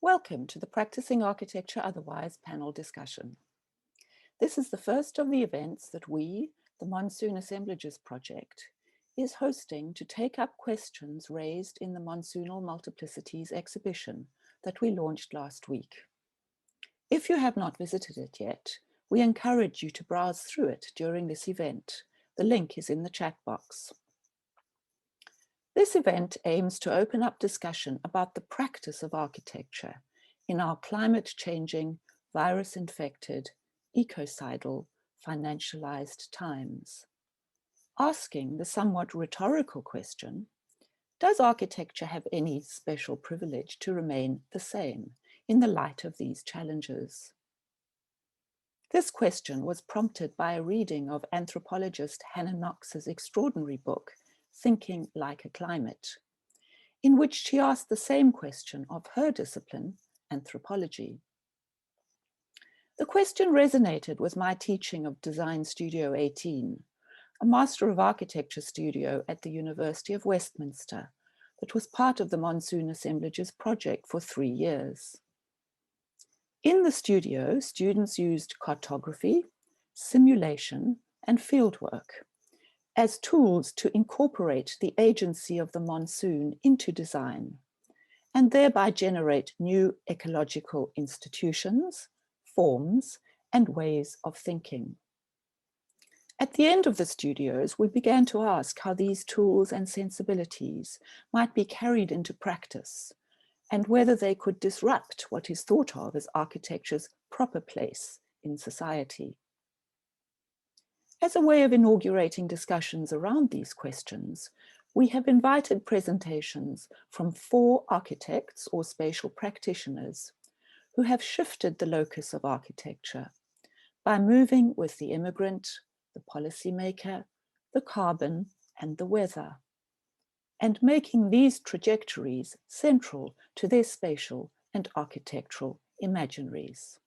Welcome to the Practicing Architecture Otherwise panel discussion. This is the first of the events that we, the Monsoon Assemblages Project, is hosting to take up questions raised in the Monsoonal Multiplicities exhibition that we launched last week. If you have not visited it yet, we encourage you to browse through it during this event. The link is in the chat box. This event aims to open up discussion about the practice of architecture in our climate-changing, virus-infected, ecocidal, financialized times. Asking the somewhat rhetorical question, does architecture have any special privilege to remain the same in the light of these challenges? This question was prompted by a reading of anthropologist Hannah Knox's extraordinary book, Thinking Like a Climate, in which she asked the same question of her discipline, anthropology. The question resonated with my teaching of Design Studio 18, a Master of Architecture studio at the University of Westminster that was part of the Monsoon Assemblages project for 3 years. In the studio, students used cartography, simulation, and fieldwork as tools to incorporate the agency of the monsoon into design, and thereby generate new ecological institutions, forms, and ways of thinking. At the end of the studios, we began to ask how these tools and sensibilities might be carried into practice, and whether they could disrupt what is thought of as architecture's proper place in society. As a way of inaugurating discussions around these questions, we have invited presentations from 4 architects or spatial practitioners who have shifted the locus of architecture by moving with the immigrant, the policymaker, the carbon, and the weather, and making these trajectories central to their spatial and architectural imaginaries.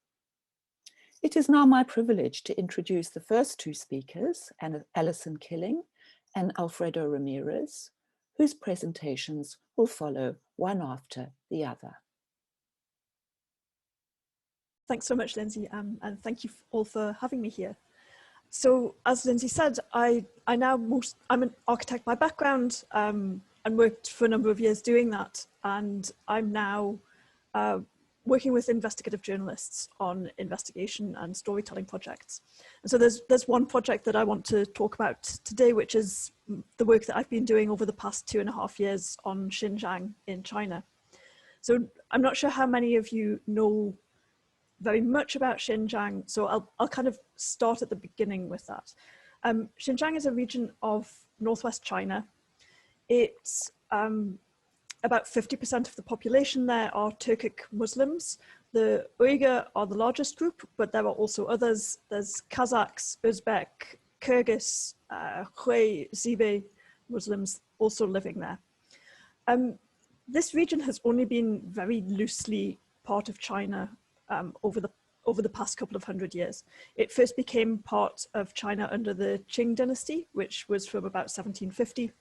It is now my privilege to introduce the first 2 speakers, Alison Killing and Alfredo Ramirez, whose presentations will follow one after the other. Thanks so much, Lindsay, and thank you all for having me here. So, as Lindsay said, I'm an architect by background and worked for a number of years doing that, and I'm now working with investigative journalists on investigation and storytelling projects. And so there's one project that I want to talk about today, which is the work that I've been doing over the past 2.5 years on Xinjiang in China. So I'm not sure how many of you know very much about Xinjiang, so I'll kind of start at the beginning with that. Xinjiang is a region of northwest China. It's about 50% of the population there are Turkic Muslims. The Uyghur are the largest group, but there are also others. There's Kazakhs, Uzbek, Kyrgyz, Choy, Zibe Muslims also living there. This region has only been very loosely part of China over the past couple of 100 years. It first became part of China under the Qing dynasty, which was from about 1750.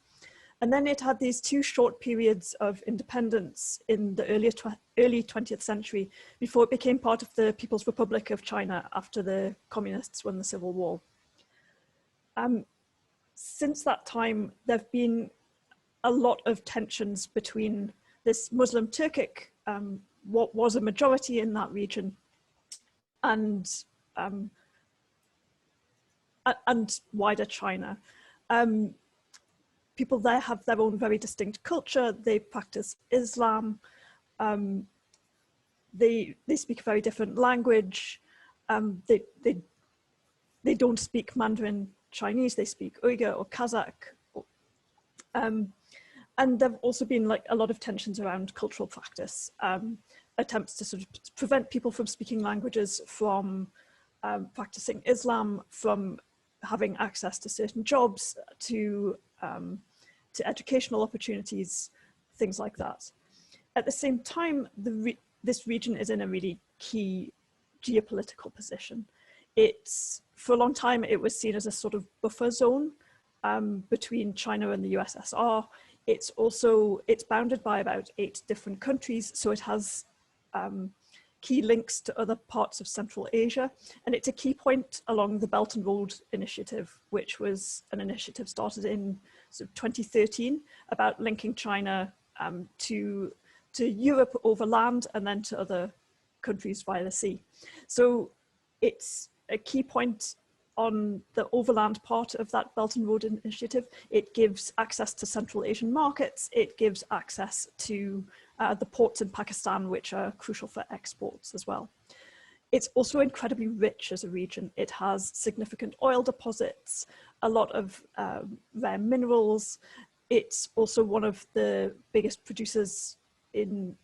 And then it had these 2 short periods of independence in the early 20th century before it became part of the People's Republic of China after the communists won the Civil War. Since that time, there have been a lot of tensions between this Muslim Turkic, what was a majority in that region, and wider China. People there have their own very distinct culture. They practice Islam. They speak a very different language. They don't speak Mandarin Chinese. They speak Uyghur or Kazakh. And there've also been like a lot of tensions around cultural practice, attempts to sort of prevent people from speaking languages, from practicing Islam, from having access to certain jobs, to educational opportunities, things like that. At the same time, this region is in a really key geopolitical position. For a long time, it was seen as a sort of buffer zone between China and the USSR. It's bounded by about 8 different countries, so it has key links to other parts of Central Asia, and it's a key point along the Belt and Road Initiative, which was an initiative started in sort of 2013 about linking China to Europe over land and then to other countries via the sea. So it's a key point on the overland part of that Belt and Road Initiative. It gives access to Central Asian markets. It gives access to the ports in Pakistan, which are crucial for exports as well. It's also incredibly rich as a region. It has significant oil deposits, a lot of rare minerals. It's also one of the biggest producers in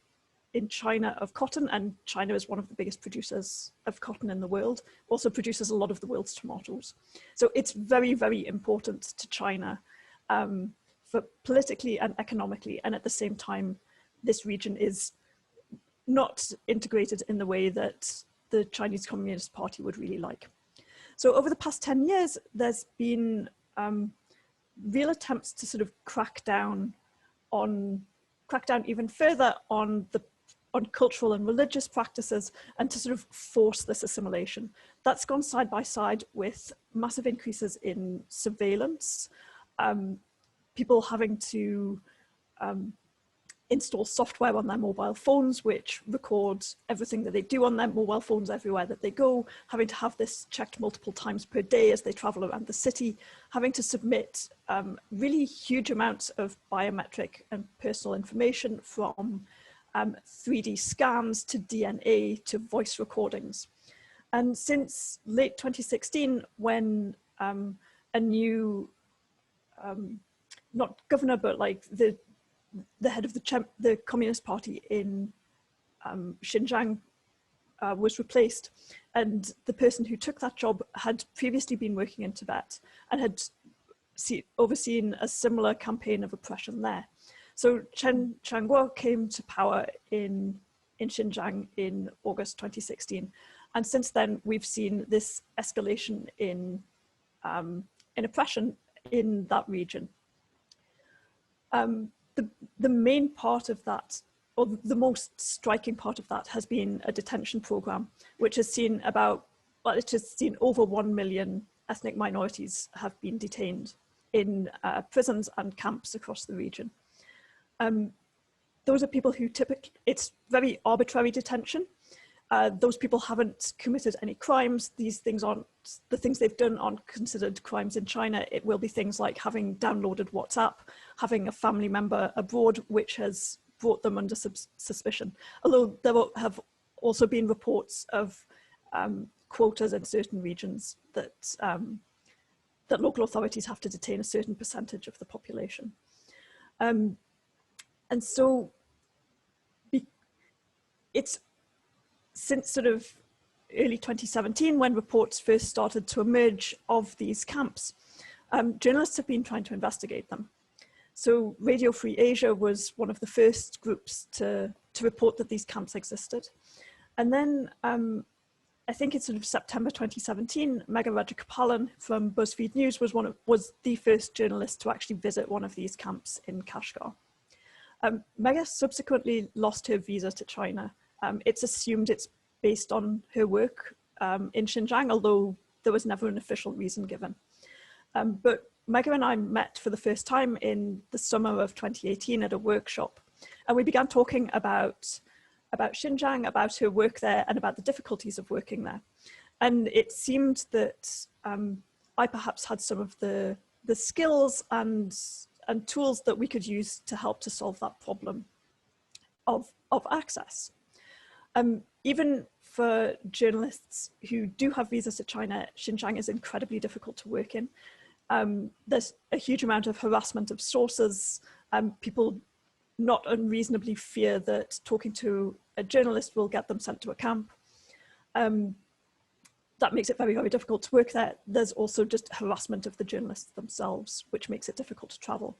China of cotton, and China is one of the biggest producers of cotton in the world, also produces a lot of the world's tomatoes. So it's very, very important to China for politically and economically, and at the same time, this region is not integrated in the way that the Chinese Communist Party would really like. So over the past 10 years, there's been real attempts to sort of crack down even further on cultural and religious practices and to sort of force this assimilation. That's gone side by side with massive increases in surveillance, people having to install software on their mobile phones which records everything that they do on their mobile phones everywhere that they go, having to have this checked multiple times per day as they travel around the city, having to submit really huge amounts of biometric and personal information, from 3D scans to DNA to voice recordings. And since late 2016, when a new, not governor, but like the head of the Communist Party in Xinjiang was replaced, and the person who took that job had previously been working in Tibet and had overseen a similar campaign of oppression there. So Chen Changguo came to power in Xinjiang in August 2016. And since then, we've seen this escalation in oppression in that region. The main part of that, or the most striking part of that, has been a detention program, which has seen over 1 million ethnic minorities have been detained in prisons and camps across the region. Those are people who it's very arbitrary detention. Those people haven't committed any crimes. These things the things they've done aren't considered crimes in China. It will be things like having downloaded WhatsApp, having a family member abroad, which has brought them under suspicion. Although there have also been reports of quotas in certain regions that local authorities have to detain a certain percentage of the population. And so it's since sort of early 2017, when reports first started to emerge of these camps, journalists have been trying to investigate them. So Radio Free Asia was one of the first groups to report that these camps existed. And then I think it's sort of September 2017, Megha Rajagopalan from BuzzFeed News was the first journalist to actually visit one of these camps in Kashgar. Megha subsequently lost her visa to China. It's assumed it's based on her work in Xinjiang, although there was never an official reason given. But Megha and I met for the first time in the summer of 2018 at a workshop, and we began talking about Xinjiang, about her work there, and about the difficulties of working there. And it seemed that I perhaps had some of the skills and tools that we could use to help to solve that problem of access. Even for journalists who do have visas to China, Xinjiang is incredibly difficult to work in. There's a huge amount of harassment of sources. People not unreasonably fear that talking to a journalist will get them sent to a camp. That makes it very, very difficult to work there. There's also just harassment of the journalists themselves, which makes it difficult to travel.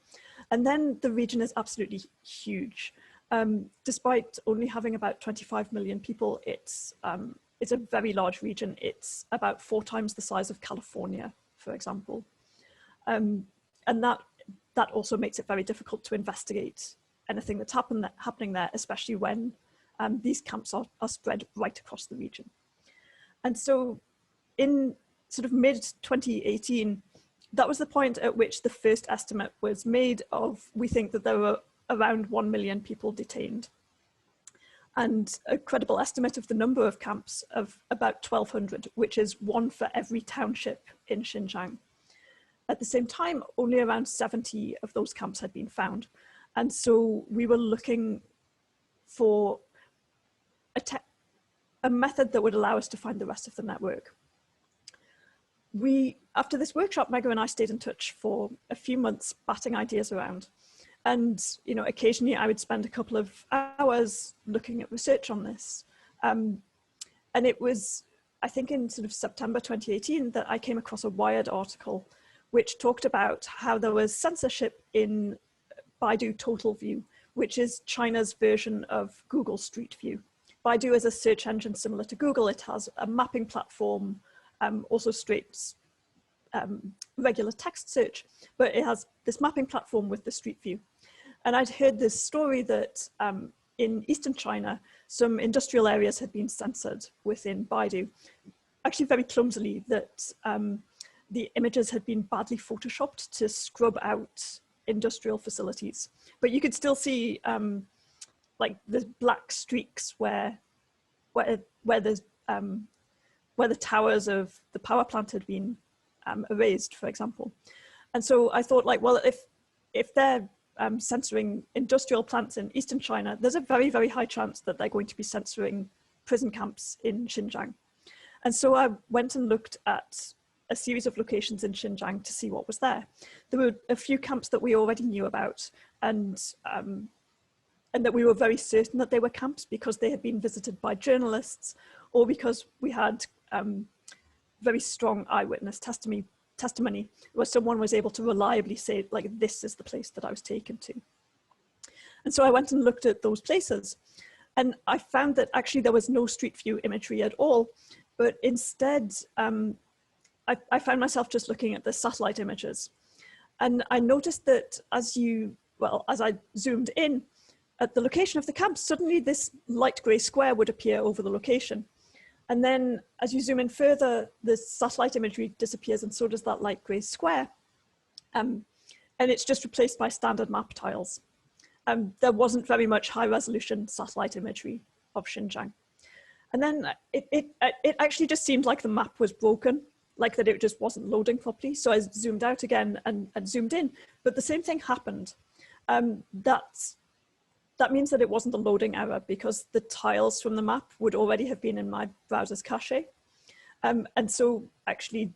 And then the region is absolutely huge. Despite only having about 25 million people, it's a very large region. It's about 4 times the size of California, for example. And that also makes it very difficult to investigate anything that's happening there, especially when these camps are spread right across the region. And so in sort of mid-2018, that was the point at which the first estimate was made of, we think that there were around 1 million people detained. And a credible estimate of the number of camps of about 1,200, which is one for every township in Xinjiang. At the same time, only around 70 of those camps had been found. And so we were looking for a method that would allow us to find the rest of the network. After this workshop, Megan and I stayed in touch for a few months, batting ideas around. And, you know, occasionally I would spend a couple of hours looking at research on this. And it was, I think in sort of September 2018, that I came across a Wired article which talked about how there was censorship in Baidu Total View, which is China's version of Google Street View. Baidu is a search engine similar to Google. It has a mapping platform, also straight regular text search, but it has this mapping platform with the Street View. And I'd heard this story that in Eastern China, some industrial areas had been censored within Baidu, actually very clumsily, that the images had been badly photoshopped to scrub out industrial facilities. But you could still see like the black streaks where the towers of the power plant had been erased, for example. And so I thought, like, well, if they're censoring industrial plants in Eastern China, there's a very, very high chance that they're going to be censoring prison camps in Xinjiang. And so I went and looked at a series of locations in Xinjiang to see what was there. There were a few camps that we already knew about, and that we were very certain that they were camps because they had been visited by journalists, or because we had very strong eyewitness testimony where someone was able to reliably say, like, this is the place that I was taken to. And so I went and looked at those places, and I found that actually there was no street view imagery at all, but instead I found myself just looking at the satellite images. And I noticed that as I zoomed in at the location of the camp, suddenly this light grey square would appear over the location. And then as you zoom in further, the satellite imagery disappears, and so does that light grey square. And it's just replaced by standard map tiles. There wasn't very much high resolution satellite imagery of Xinjiang. And then it actually just seemed like the map was broken, like that it just wasn't loading properly. So I zoomed out again and zoomed in, but the same thing happened. That means that it wasn't a loading error, because the tiles from the map would already have been in my browser's cache. And so actually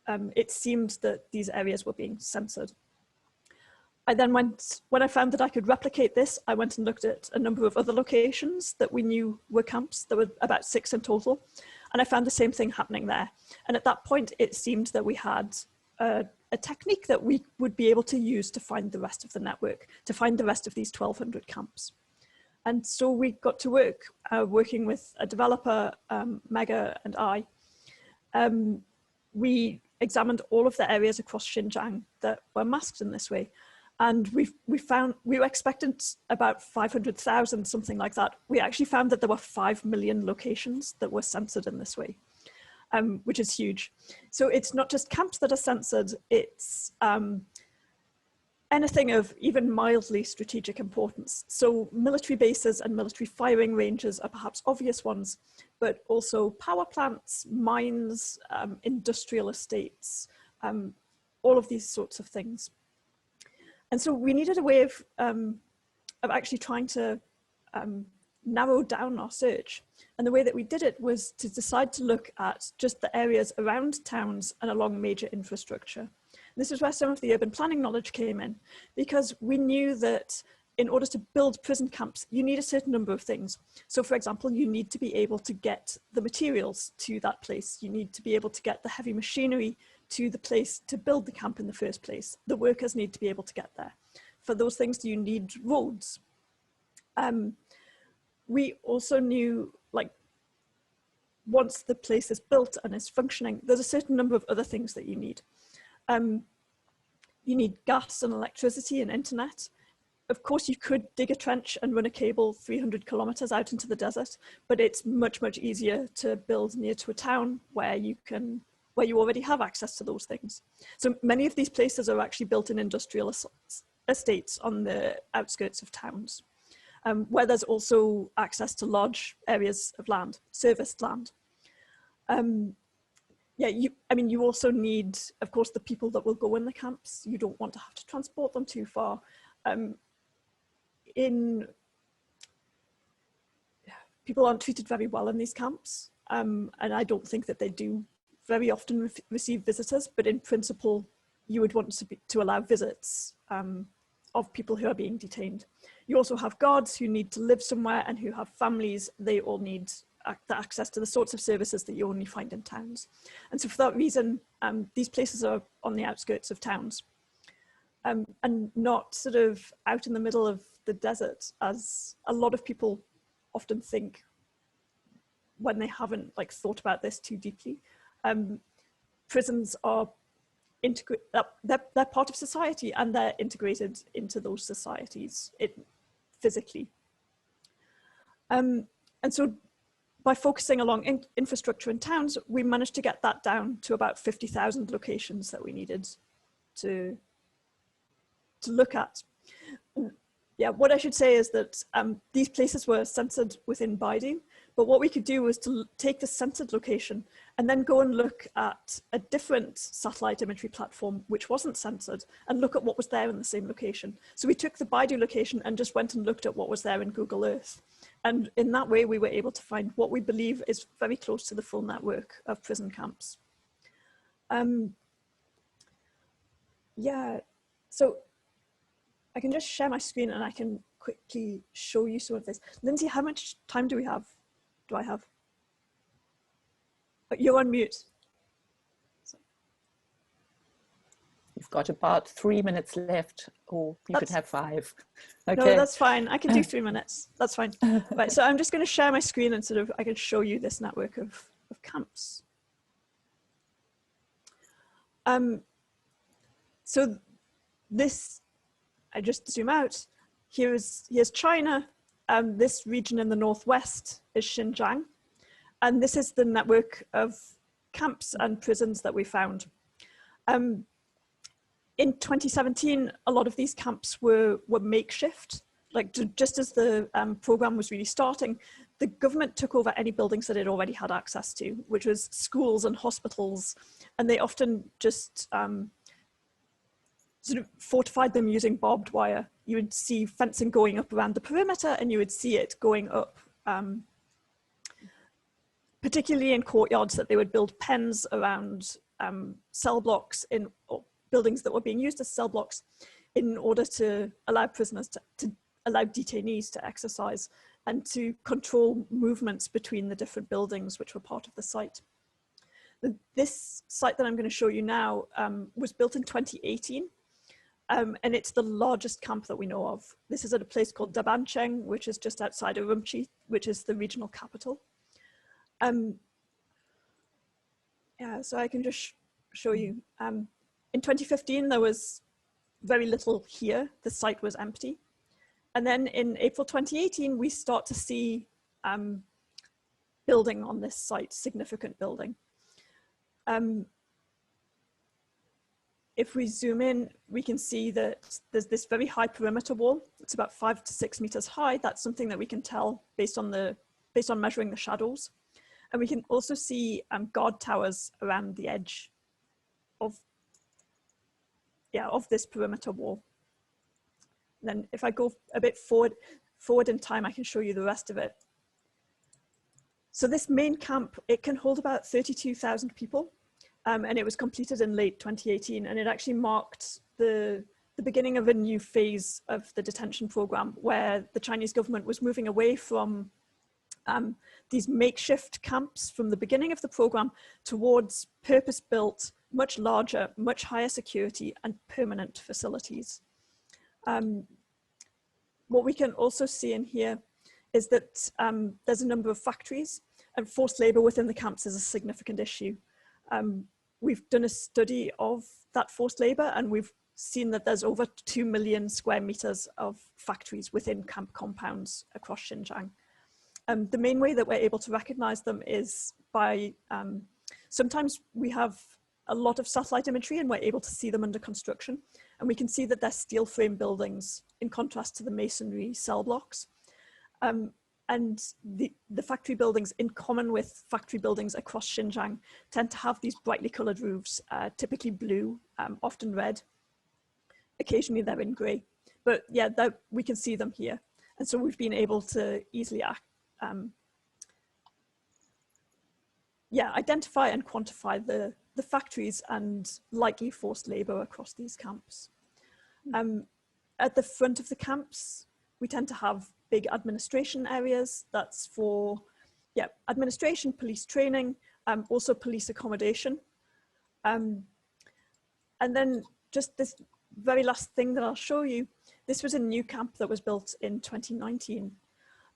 it seemed that these areas were being censored. I then when I found that I could replicate this, I went and looked at a number of other locations that we knew were camps. There were about 6 in total. And I found the same thing happening there. And at that point, it seemed that we had a technique that we would be able to use to find the rest of the network, to find the rest of these 1,200 camps. And so we got to work, working with a developer, Mega and I. We examined all of the areas across Xinjiang that were masked in this way. And we were expecting about 500,000, something like that. We actually found that there were 5 million locations that were censored in this way, which is huge. So it's not just camps that are censored, it's anything of even mildly strategic importance. So military bases and military firing ranges are perhaps obvious ones, but also power plants, mines, industrial estates, all of these sorts of things. And so we needed a way of actually trying to narrow down our search. And the way that we did it was to decide to look at just the areas around towns and along major infrastructure. This is where some of the urban planning knowledge came in, because we knew that in order to build prison camps, you need a certain number of things. So for example, you need to be able to get the materials to that place. You need to be able to get the heavy machinery to the place to build the camp in the first place. The workers need to be able to get there. For those things, you need roads. We also knew, like, once the place is built and is functioning, there's a certain number of other things that you need. You need gas and electricity and internet. of course, you could dig a trench and run a cable 300 kilometers out into the desert, but it's much, much easier to build near to a town where you already have access to those things. So many of these places are actually built in industrial estates on the outskirts of towns, where there's also access to large areas of land, serviced land. Yeah, you also need, of course, the people that will go in the camps. You don't want to have to transport them too far. People aren't treated very well in these camps, and I don't think that they do very often receive visitors, but in principle, you would want to allow visits of people who are being detained. You also have guards who need to live somewhere and who have families. They all need access to the sorts of services that you only find in towns. And so for that reason, these places are on the outskirts of towns. And not sort of out in the middle of the desert, as a lot of people often think when they haven't thought about this too deeply. Prisons are they're part of society, and they're integrated into those societies physically. And so by focusing along infrastructure in towns, we managed to get that down to about 50,000 locations that we needed to look at. Yeah, what I should say is that these places were censored within Baidu, but what we could do was to take the censored location and then go and look at a different satellite imagery platform which wasn't censored and look at what was there in the same location. So we took the Baidu location and just went and looked at what was there in Google Earth. And in that way, we were able to find what we believe is very close to the full network of prison camps. Yeah, so I can just share my screen and I can quickly show you some of this. Lindsay, how much time do we have? Do I have? Oh, you're on mute. You've got about 3 minutes left, or you could have 5. Okay. No, that's fine. I can do 3 minutes. That's fine. Right, so I'm just going to share my screen and sort of, I can show you this network of camps. So this, I just zoom out. Here's China. This region in the northwest is Xinjiang. And this is the network of camps and prisons that we found. In 2017, a lot of these camps were makeshift. Just as the program was really starting, the government took over any buildings that it already had access to, which was schools and hospitals. And they often just sort of fortified them using barbed wire. You would see fencing going up around the perimeter, and you would see it going up, particularly in courtyards, that they would build pens around cell blocks or buildings that were being used as cell blocks in order to allow prisoners to allow detainees to exercise and to control movements between the different buildings which were part of the site. This site that I'm going to show you now was built in 2018. And it's the largest camp that we know of. This is at a place called Dabancheng, which is just outside of Urumqi, which is the regional capital. Yeah, so I can just show you. In 2015, there was very little here. The site was empty. And then in April 2018, we start to see building on this site, significant building. If we zoom in, we can see that there's this very high perimeter wall. It's about 5 to 6 meters high. That's something that we can tell based on measuring the shadows. And we can also see guard towers around the edge of this perimeter wall. And then if I go a bit forward in time, I can show you the rest of it. So this main camp, it can hold about 32,000 people. And it was completed in late 2018, and it actually marked the beginning of a new phase of the detention program, where the Chinese government was moving away from these makeshift camps from the beginning of the program towards purpose-built, much larger, much higher security and permanent facilities. What we can also see in here is that there's a number of factories, and forced labor within the camps is a significant issue. We've done a study of that forced labor, and we've seen that there's over 2 million square meters of factories within camp compounds across Xinjiang. The main way that we're able to recognize them is by, sometimes we have a lot of satellite imagery and we're able to see them under construction. And we can see that they're steel frame buildings in contrast to the masonry cell blocks. And the factory buildings, in common with factory buildings across Xinjiang, tend to have these brightly colored roofs, typically blue, often red. Occasionally they're in gray, but yeah, we can see them here. And so we've been able to easily identify and quantify the factories and likely forced labor across these camps. At the front of the camps, we tend to have big administration areas. That's for administration, police training, also police accommodation. And then just this very last thing that I'll show you, this was a new camp that was built in 2019.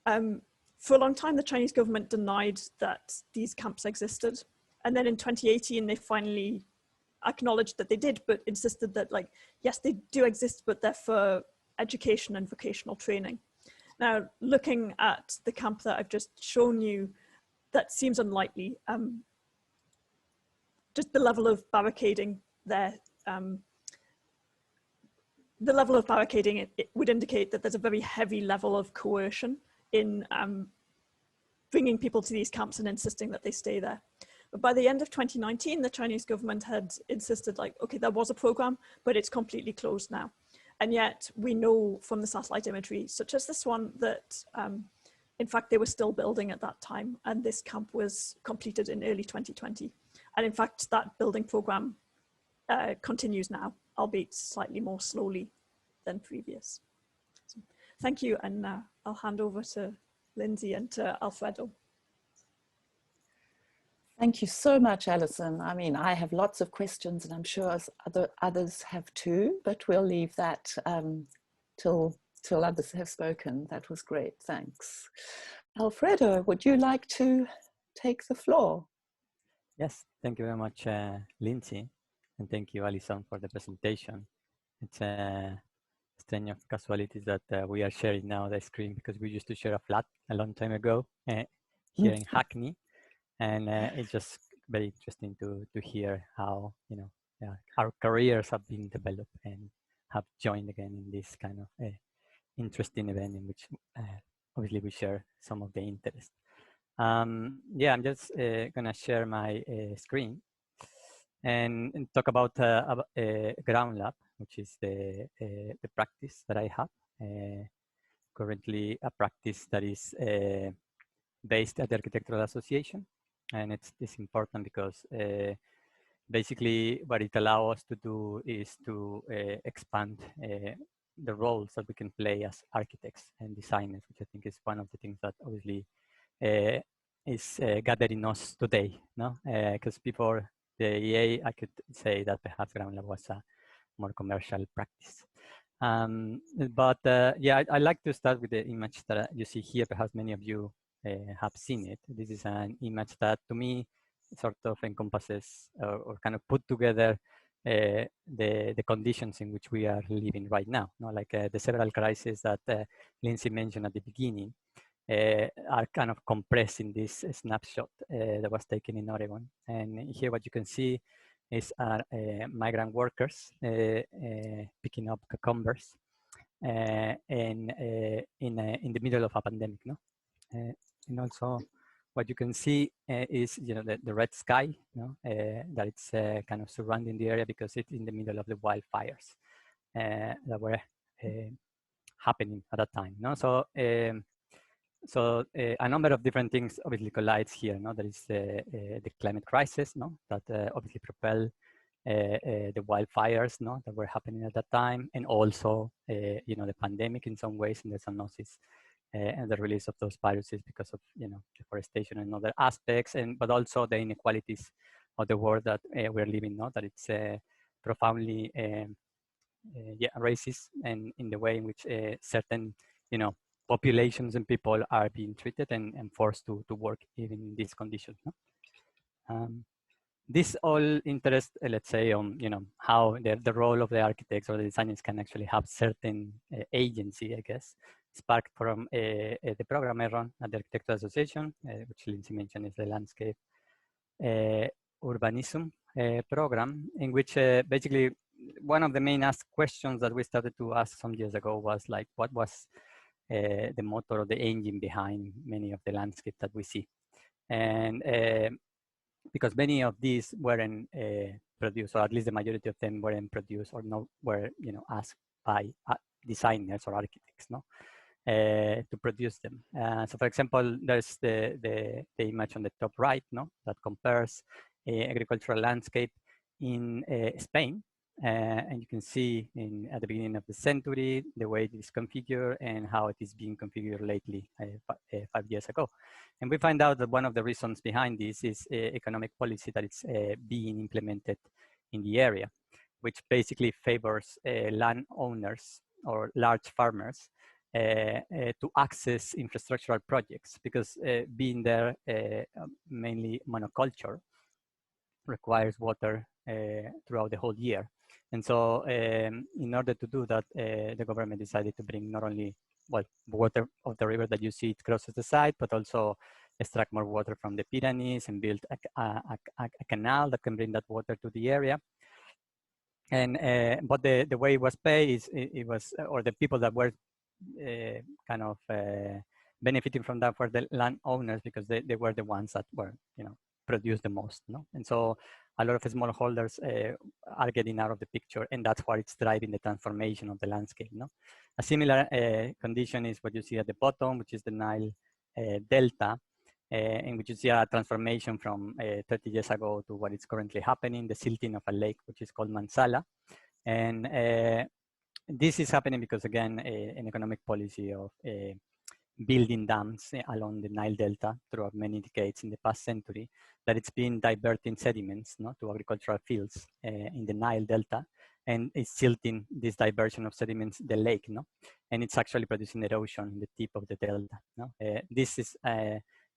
For a long time, the Chinese government denied that these camps existed. And then in 2018, they finally acknowledged that they did, but insisted that, like, yes, they do exist, but they're for education and vocational training. Now, looking at the camp that I've just shown you, that seems unlikely. Just the level of barricading there, the level of barricading, it would indicate that there's a very heavy level of coercion in bringing people to these camps and insisting that they stay there. But by the end of 2019, the Chinese government had insisted, like, okay, there was a program, but it's completely closed now. And yet we know from the satellite imagery, such as this one, that in fact, they were still building at that time, and this camp was completed in early 2020. And in fact, that building program continues now, albeit slightly more slowly than previous. So, thank you, and I'll hand over to Lindsay and to Alfredo. Thank you so much, Alison. I mean, I have lots of questions, and I'm sure others have too, but we'll leave that till others have spoken. That was great, thanks. Alfredo, would you like to take the floor? Yes, thank you very much, Lindsay, and thank you, Alison, for the presentation. It's a strange of casualties that we are sharing now the screen, because we used to share a flat a long time ago here in Hackney. And it's just very interesting to hear how, you know, our careers have been developed and have joined again in this kind of interesting event in which obviously we share some of the interest. Yeah, I'm just gonna share my screen and talk about GroundLab, which is the practice that I have. Currently a practice that is based at the Architectural Association. And it's important because basically what it allows us to do is to expand the roles that we can play as architects and designers, which I think is one of the things that obviously is gathering us today, no? Because before the EA, I could say that perhaps GroundLab was a more commercial practice. Yeah, I'd like to start with the image that you see here. Perhaps many of you have seen it. This is an image that to me sort of encompasses or kind of put together the conditions in which we are living right now. No? Like the several crises that Lindsay mentioned at the beginning are kind of compressed in this snapshot that was taken in Oregon. And here what you can see is migrant workers picking up cucumbers in the middle of a pandemic. No? And also what you can see is, you know, the red sky, you know, that it's kind of surrounding the area because it's in the middle of the wildfires that were happening at that time. No? So, a number of different things obviously collides here. No? There is the climate crisis, no? That obviously propel the wildfires, no? That were happening at that time, and also you know, the pandemic in some ways, and the zoonosis and the release of those viruses because of, you know, deforestation and other aspects, but also the inequalities of the world that we're living, no? That it's profoundly racist, and in the way in which certain, you know, populations and people are being treated and forced to work even in these conditions. No? this all interest, let's say, on how the role of the architects or the designers can actually have certain agency, I guess, sparked from the program I run at the Architectural Association, which Lindsay mentioned is the landscape urbanism program, in which basically one of the main asked questions that we started to ask some years ago was like, what was the motor or the engine behind many of the landscapes that we see? And because many of these weren't produced, or at least the majority of them weren't produced or no, were asked by designers or architects, no, to produce them. So, for example, there's the image on the top right, no, that compares agricultural landscape in Spain. And you can see at the beginning of the century, the way it is configured and how it is being configured lately, 5 years ago. And we find out that one of the reasons behind this is economic policy that is being implemented in the area, which basically favors landowners or large farmers to access infrastructural projects, because being there mainly monoculture requires water throughout the whole year. And so in order to do that, the government decided to bring not only water of the river that you see it crosses the site, but also extract more water from the Pyrenees and build a canal that can bring that water to the area. And but the way it was paid is it was, or the people that were kind of benefiting from that were the landowners, because they were the ones that were produce the most, no? And so a lot of smallholders are getting out of the picture, and that's why it's driving the transformation of the landscape, no? A similar condition is what you see at the bottom, which is the Nile Delta, in which you see a transformation from 30 years ago to what is currently happening, the silting of a lake, which is called Mansala. And this is happening because, again, an economic policy of building dams along the Nile Delta throughout many decades in the past century, that it's been diverting sediments, no, to agricultural fields in the Nile Delta, and it's silting this diversion of sediments the lake, no, and it's actually producing erosion in the tip of the delta, no. This is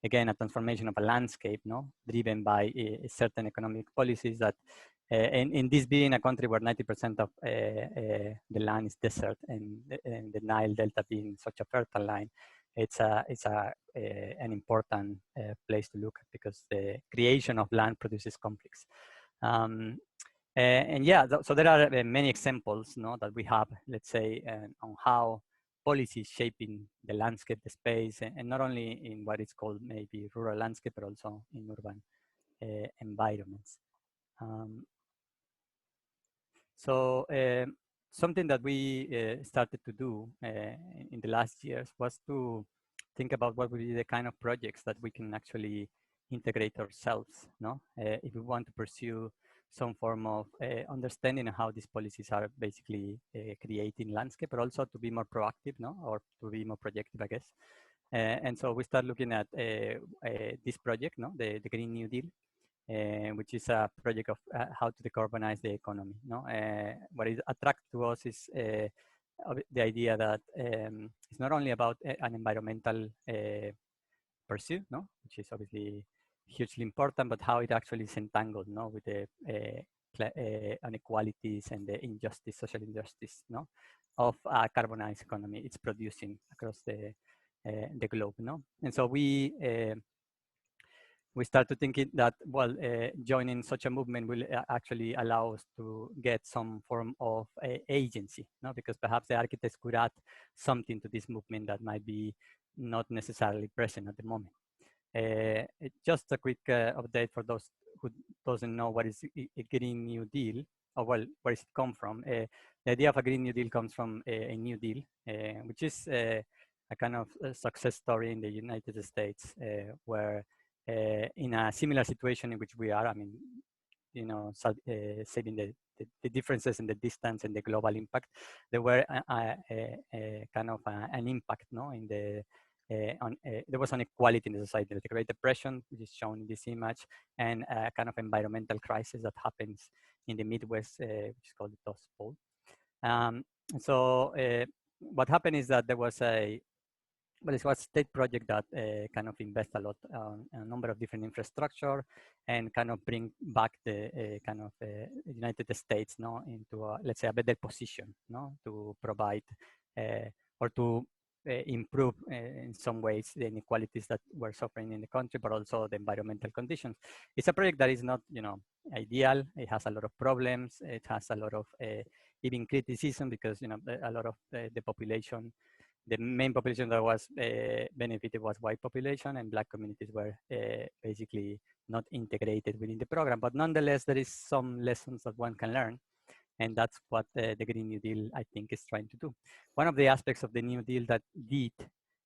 again a transformation of a landscape, no, driven by certain economic policies that. In this being a country where 90% of the land is desert, and the Nile Delta being such a fertile line, it's an important place to look at, because the creation of land produces conflicts. And yeah, so there are many examples, no, that we have, let's say, on how policy is shaping the landscape, the space, and not only in what is called maybe rural landscape, but also in urban environments. So something that we started to do in the last years was to think about what would be the kind of projects that we can actually integrate ourselves, no? If we want to pursue some form of understanding of how these policies are basically creating landscape, but also to be more proactive, no, or to be more projective, I guess. And so we start looking at this project, no, the Green New Deal, which is a project of how to decarbonize the economy. No, what is attractive to us is the idea that it's not only about an environmental pursuit, no, which is obviously hugely important, but how it actually is entangled, no, with the inequalities and the injustice, social injustice, no, of a carbonized economy it's producing across the globe, no. And so we started thinking that, well, joining such a movement will actually allow us to get some form of agency, no? Because perhaps the architects could add something to this movement that might be not necessarily present at the moment. Just a quick update for those who doesn't know what is a Green New Deal, or well, where does it come from? The idea of a Green New Deal comes from a New Deal, which is a kind of a success story in the United States, where in a similar situation in which we are, I mean, you know, saving the differences in the distance and the global impact, there were a kind of an impact, no, in the there was an inequality in the society, the Great Depression, which is shown in this image, and a kind of environmental crisis that happens in the Midwest, which is called the Dust Bowl. So what happened is that there was a but it was a state project that kind of invest a lot on a number of different infrastructure and kind of bring back the United States, no, into let's say a better position, no, to provide or to improve in some ways the inequalities that we're suffering in the country, but also the environmental conditions. It's a project that is not, you know, ideal. It has a lot of problems. It has a lot of even criticism because, you know, a lot of the population, the main population that was benefited was white population, and black communities were basically not integrated within the program. But nonetheless, there is some lessons that one can learn. And that's what the Green New Deal, I think, is trying to do. One of the aspects of the New Deal that did,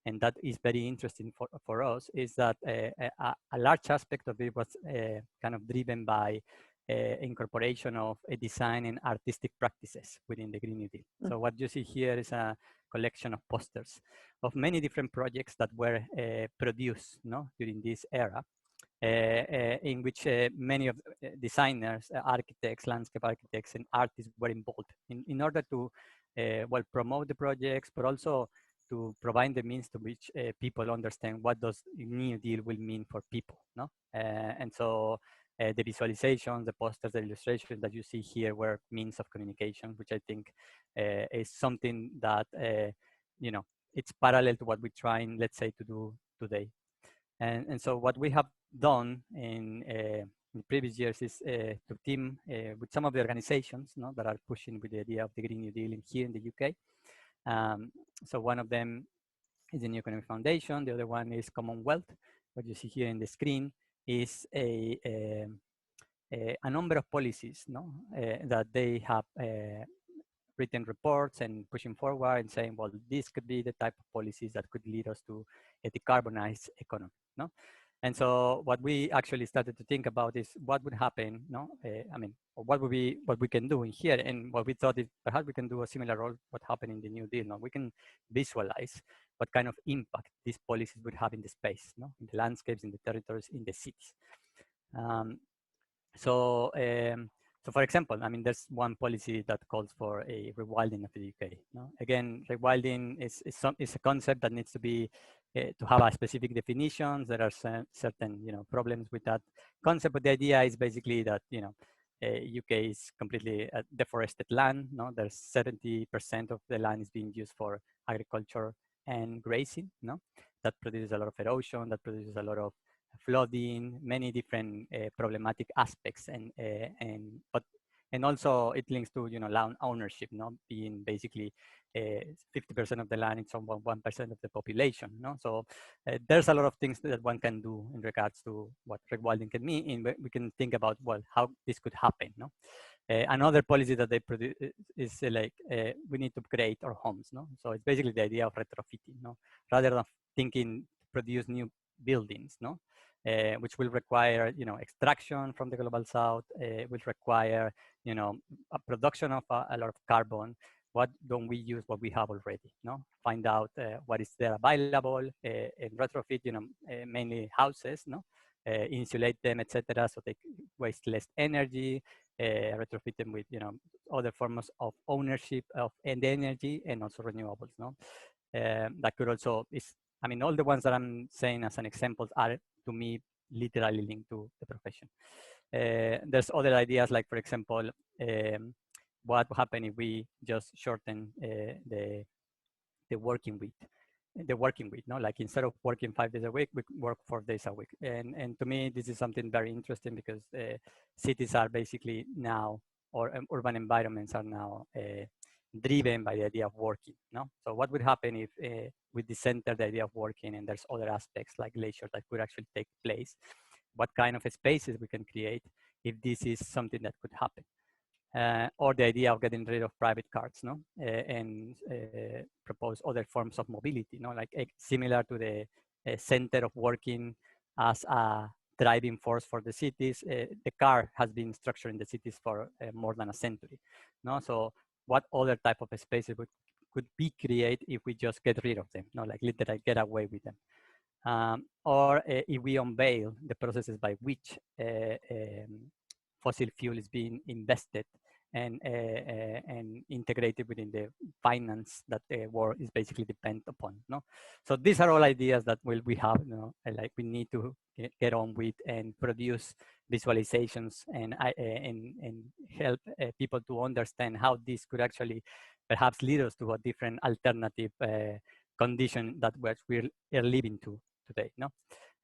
and that is very interesting for us, is that a large aspect of it was kind of driven by incorporation of a design and artistic practices within the Green New Deal. So what you see here is a collection of posters of many different projects that were produced, no, during this era. In which many of designers, architects, landscape architects, and artists were involved in order to well, promote the projects, but also to provide the means to which people understand what does New Deal will mean for people, no? And so the visualizations, the posters, the illustrations that you see here were means of communication, which I think is something that, you know, it's parallel to what we're trying, let's say, to do today. And so what we have done in previous years is to team with some of the organizations, no, that are pushing with the idea of the Green New Deal here in the UK. So one of them is the New Economic Foundation. The other one is Commonwealth. What you see here in the screen is a number of policies, no, that they have written reports and pushing forward and saying, well, this could be the type of policies that could lead us to a decarbonized economy, no? And so what we actually started to think about is what would happen, no? I mean, what we can do in here, and what we thought is perhaps we can do a similar role what happened in the New Deal. No? We can visualize what kind of impact these policies would have in the space, no? In the landscapes, in the territories, in the cities. So for example, I mean, there's one policy that calls for a rewilding of the UK. No? Again, rewilding is a concept that needs to be to have a specific definitions. There are certain, you know, problems with that concept, but the idea is basically that, you know, UK is completely deforested land. No, there's 70% of the land is being used for agriculture and grazing. No, that produces a lot of erosion. That produces a lot of flooding, many different problematic aspects, and also it links to, you know, land ownership, no, being basically 50% of the land, it's on 1% of the population, no. So there's a lot of things that one can do in regards to what rewilding can mean, and we can think about, well, how this could happen, no. Another policy that they produce is like we need to upgrade our homes, no. So it's basically the idea of retrofitting, no, rather than thinking to produce new buildings, no. Which will require, you know, extraction from the global south, will require, you know, a production of a lot of carbon. What don't we use what we have already? No, find out what is there available, and retrofit, you know, mainly houses, no, insulate them, etc., so they waste less energy. Retrofit them with, you know, other forms of ownership of and energy, and also renewables. No, that could also is. I mean, all the ones that I'm saying as an example are, to me, literally linked to the profession. There's other ideas, like, for example, what would happen if we just shorten the working week? The working week, no, like instead of working 5 days a week, we work 4 days a week. And to me, this is something very interesting because cities are basically now, or urban environments are now driven by the idea of working, no? So what would happen if we decenter the idea of working, and there's other aspects like leisure that could actually take place? What kind of spaces we can create if this is something that could happen? Or the idea of getting rid of private cars, no? And propose other forms of mobility, no? Like similar to the center of working as a driving force for the cities. The car has been structured in the cities for more than a century, no? So what other type of spaces could be created if we just get rid of them, no? Like literally get away with them. Or if we unveil the processes by which fossil fuel is being invested and integrated within the finance that the war is basically dependent upon. No, so these are all ideas that we have. Like we need to get on with and produce visualizations and help people to understand how this could actually perhaps lead us to a different alternative condition that we're living to today. No,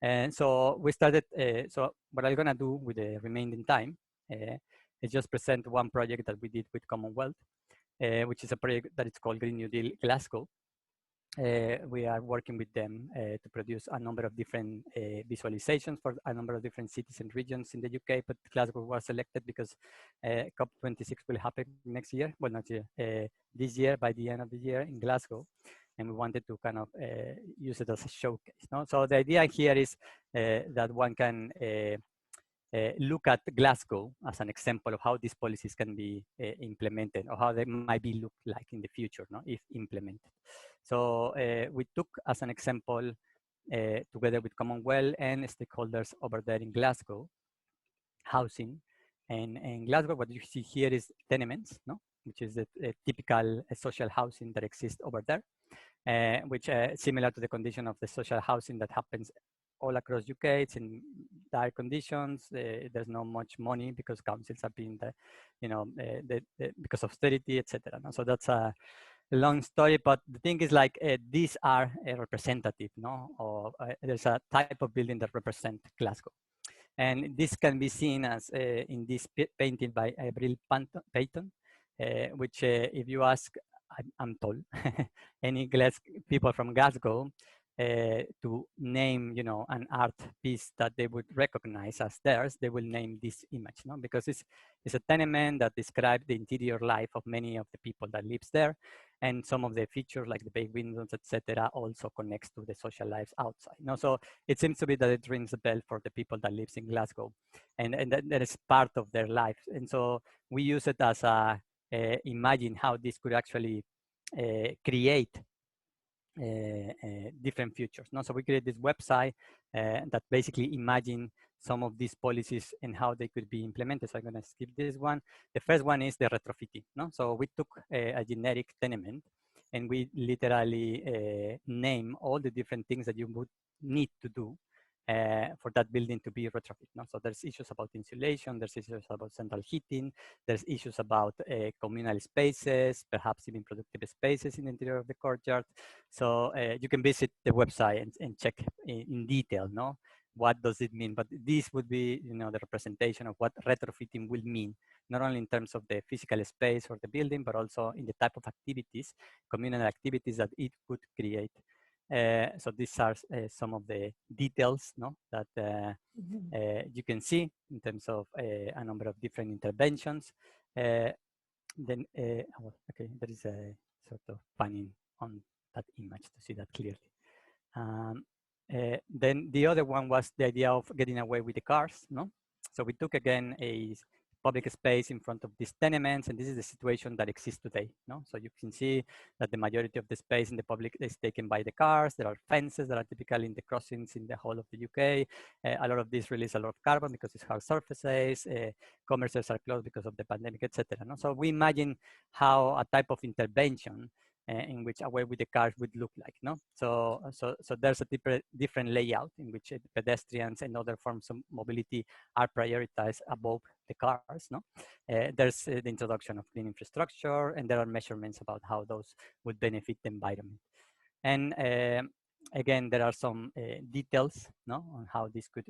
and so we started. So what I'm gonna do with the remaining time is just present one project that we did with Commonwealth, which is a project that is called Green New Deal Glasgow. We are working with them to produce a number of different visualizations for a number of different cities and regions in the UK, but Glasgow was selected because COP26 will happen next year, well, not year, this year, by the end of the year in Glasgow. And we wanted to kind of use it as a showcase. No? So the idea here is that one can look at Glasgow as an example of how these policies can be implemented, or how they might be look like in the future, no, if implemented. So we took as an example, together with Commonwealth and stakeholders over there in Glasgow, housing. And in Glasgow, what you see here is tenements, no, which is a typical social housing that exists over there, which similar to the condition of the social housing that happens all across UK. It's in dire conditions. There's not much money because councils have been, because of austerity, etc. No? So that's a long story. But the thing is, like, these are representative, no? Or there's a type of building that represent Glasgow, and this can be seen as in this painting by Avril Payton, which, if you ask, I'm told, any people from Glasgow to name, an art piece that they would recognize as theirs, they will name this image, no? Because it's a tenement that describes the interior life of many of the people that lives there, and some of the features like the bay windows, etc., also connects to the social lives outside. No, so it seems to be that it rings a bell for the people that lives in Glasgow, and that is part of their life. And so we use it as a imagine how this could actually create different futures. No? So we create this website that basically imagine some of these policies and how they could be implemented. So I'm going to skip this one. The first one is the retrofitting. No? So we took a generic tenement and we literally name all the different things that you would need to do for that building to be retrofit. No? So there's issues about insulation, there's issues about central heating, there's issues about communal spaces, perhaps even productive spaces in the interior of the courtyard. So you can visit the website and check in detail, no? What does it mean? But this would be, the representation of what retrofitting will mean, not only in terms of the physical space or the building, but also in the type of activities, communal activities that it could create. So these are some of the details, no, that you can see in terms of a number of different interventions. Then, okay, there is a sort of panning on that image to see that clearly. Then the other one was the idea of getting away with the cars, no? So we took again a public space in front of these tenements, and this is the situation that exists today, no? So you can see that the majority of the space in the public is taken by the cars. There are fences that are typical in the crossings in the whole of the UK. A lot of this release a lot of carbon because it's hard surfaces. Commerces are closed because of the pandemic, etc. No? So we imagine how a type of intervention in which away with the cars would look like, no? So there's a different layout in which pedestrians and other forms of mobility are prioritized above the cars, no? There's the introduction of clean infrastructure, and there are measurements about how those would benefit the environment. And again, there are some details, no, on how this could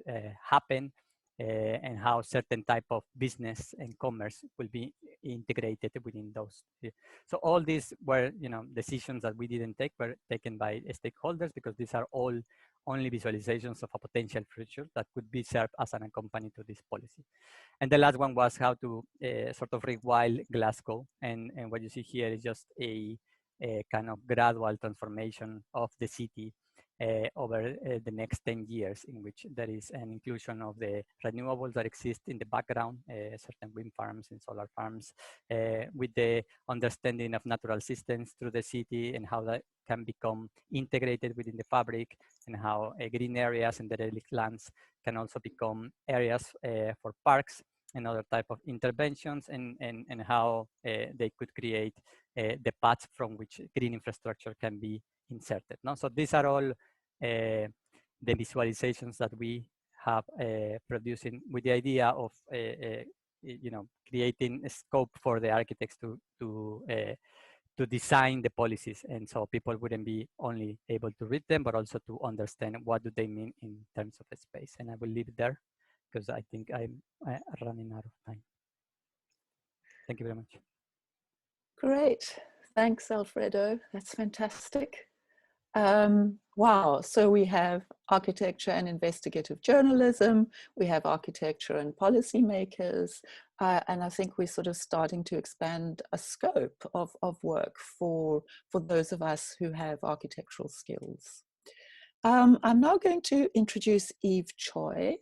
happen. And how certain type of business and commerce will be integrated within those. So all these were, decisions that we didn't take, were taken by stakeholders, because these are all only visualizations of a potential future that could be served as an accompaniment to this policy. And the last one was how to sort of rewild Glasgow. And what you see here is just a kind of gradual transformation of the city over the next 10 years, in which there is an inclusion of the renewables that exist in the background, certain wind farms and solar farms, with the understanding of natural systems through the city and how that can become integrated within the fabric, and how green areas and derelict lands can also become areas for parks, and other type of interventions, and how they could create the paths from which green infrastructure can be inserted. No? So these are all the visualizations that we have producing with the idea of creating a scope for the architects to design the policies, and so people wouldn't be only able to read them, but also to understand what do they mean in terms of a space. And I will leave it there because I think I'm running out of time. Thank you very much. Great. Thanks, Alfredo. That's fantastic. Wow. So we have architecture and investigative journalism. We have architecture and policymakers. And I think we're sort of starting to expand a scope of work for those of us who have architectural skills. I'm now going to introduce Eve Choi.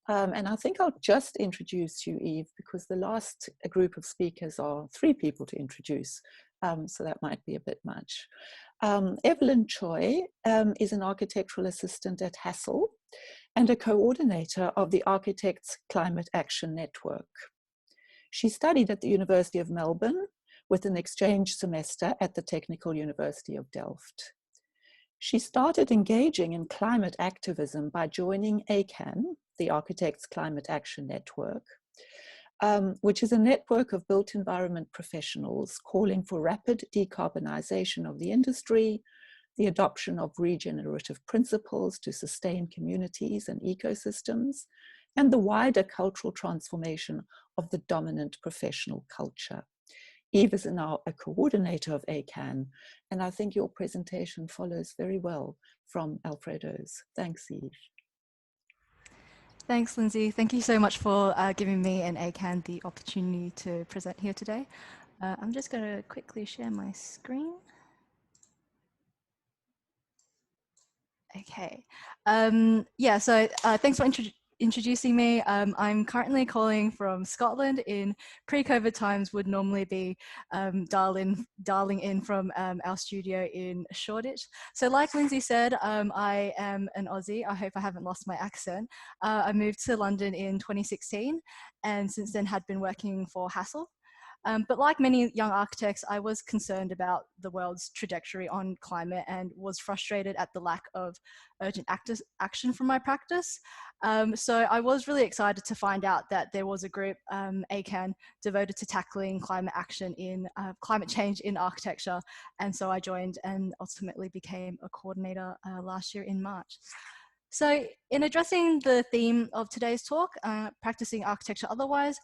And I think I'll just introduce you, Eve, because the last group of speakers are 3 people to introduce. So that might be a bit much. Evelyn Choi is an architectural assistant at Hassel and a coordinator of the Architects Climate Action Network. She studied at the University of Melbourne with an exchange semester at the Technical University of Delft. She started engaging in climate activism by joining ACAN, the Architects Climate Action Network, which is a network of built environment professionals calling for rapid decarbonization of the industry, the adoption of regenerative principles to sustain communities and ecosystems, and the wider cultural transformation of the dominant professional culture. Eve is now a coordinator of ACAN, and I think your presentation follows very well from Alfredo's. Thanks, Eve. Thanks, Lindsay. Thank you so much for giving me and ACAN the opportunity to present here today. I'm just going to quickly share my screen. Okay. Yeah, so thanks for introducing me. I'm currently calling from Scotland. In pre-COVID times would normally be dialing in from our studio in Shoreditch. So like Lindsay said, I am an Aussie. I hope I haven't lost my accent. I moved to London in 2016 and since then had been working for Hassel. But like many young architects, I was concerned about the world's trajectory on climate and was frustrated at the lack of urgent action from my practice. So I was really excited to find out that there was a group, ACAN, devoted to tackling climate action in climate change in architecture. And so I joined and ultimately became a coordinator last year in March. So in addressing the theme of today's talk, practicing architecture otherwise,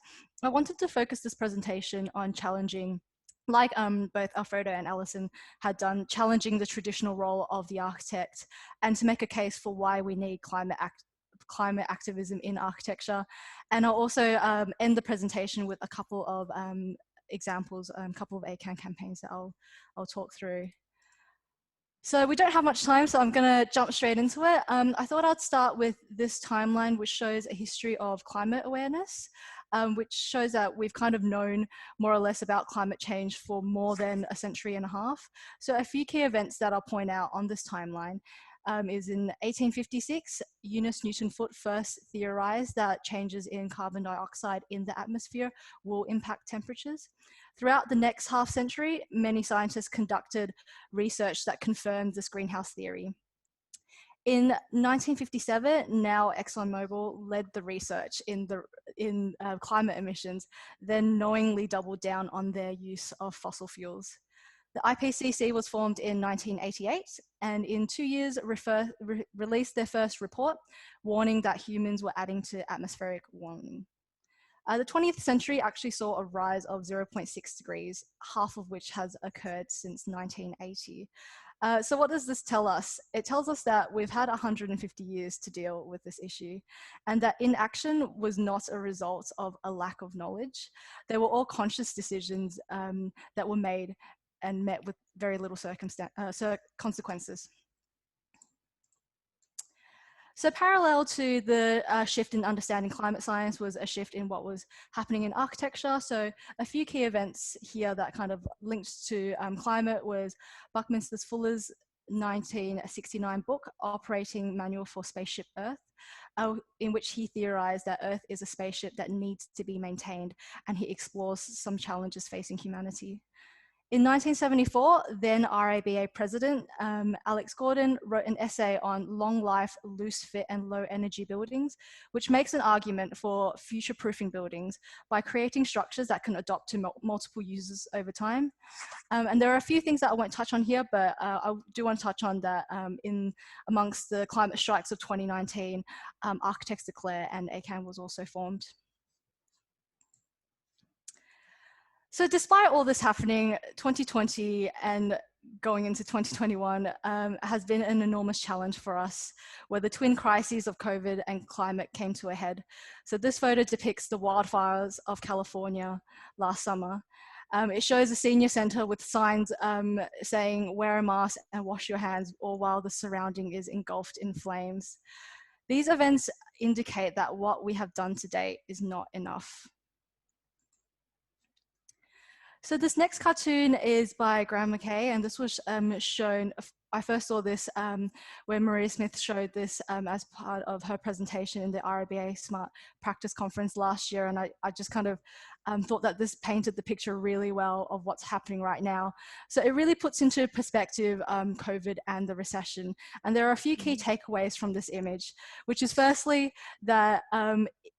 I wanted to focus this presentation on challenging, like both Alfredo and Alison had done, challenging the traditional role of the architect and to make a case for why we need climate activism in architecture. And I'll also end the presentation with a couple of examples, a couple of ACAN campaigns that I'll talk through. So we don't have much time, so I'm going to jump straight into it. I thought I'd start with this timeline, which shows a history of climate awareness, which shows that we've kind of known more or less about climate change for more than a century and a half. So a few key events that I'll point out on this timeline is in 1856, Eunice Newton-Foote first theorized that changes in carbon dioxide in the atmosphere will impact temperatures. Throughout the next half century, many scientists conducted research that confirmed this greenhouse theory. In 1957, now ExxonMobil led the research in climate emissions, then knowingly doubled down on their use of fossil fuels. The IPCC was formed in 1988 and in 2 years released their first report warning that humans were adding to atmospheric warming. The 20th century actually saw a rise of 0.6 degrees, half of which has occurred since 1980. So what does this tell us? It tells us that we've had 150 years to deal with this issue and that inaction was not a result of a lack of knowledge. They were all conscious decisions that were made and met with very little consequences. So parallel to the shift in understanding climate science was a shift in what was happening in architecture. So a few key events here that kind of linked to climate was Buckminster Fuller's 1969 book, Operating Manual for Spaceship Earth, in which he theorized that Earth is a spaceship that needs to be maintained, and he explores some challenges facing humanity. In 1974, then RABA president Alex Gordon wrote an essay on long life, loose fit and low energy buildings, which makes an argument for future-proofing buildings by creating structures that can adopt to multiple users over time. And there are a few things that I won't touch on here, but I do want to touch on that amongst the climate strikes of 2019, Architects Declare and ACAN was also formed. So despite all this happening, 2020 and going into 2021 has been an enormous challenge for us, where the twin crises of COVID and climate came to a head. So this photo depicts the wildfires of California last summer. It shows a senior center with signs saying, wear a mask and wash your hands, all while the surrounding is engulfed in flames. These events indicate that what we have done to date is not enough. So this next cartoon is by Graham McKay, and this was shown, I first saw this where Maria Smith showed this as part of her presentation in the RABA Smart Practice Conference last year, and I just kind of thought that this painted the picture really well of what's happening right now. So it really puts into perspective COVID and the recession, and there are a few key takeaways from this image, which is firstly that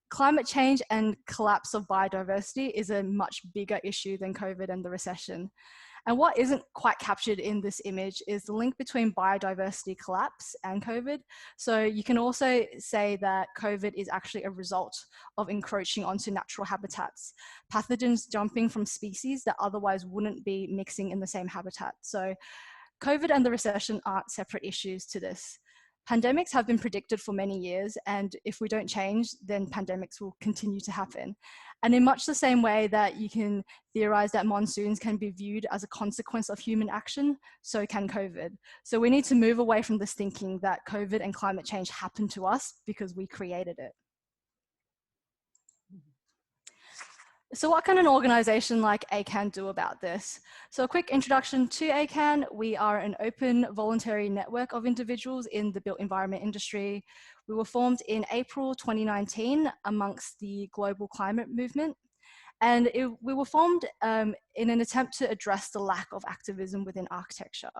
climate change and collapse of biodiversity is a much bigger issue than COVID and the recession. And what isn't quite captured in this image is the link between biodiversity collapse and COVID. So you can also say that COVID is actually a result of encroaching onto natural habitats, pathogens jumping from species that otherwise wouldn't be mixing in the same habitat. So COVID and the recession aren't separate issues to this. Pandemics have been predicted for many years, and if we don't change, then pandemics will continue to happen. And in much the same way that you can theorize that monsoons can be viewed as a consequence of human action, so can COVID. So we need to move away from this thinking that COVID and climate change happened to us because we created it. So what can an organization like ACAN do about this? So a quick introduction to ACAN. We are an open voluntary network of individuals in the built environment industry. We were formed in April 2019 amongst the global climate movement. And we were formed in an attempt to address the lack of activism within architecture.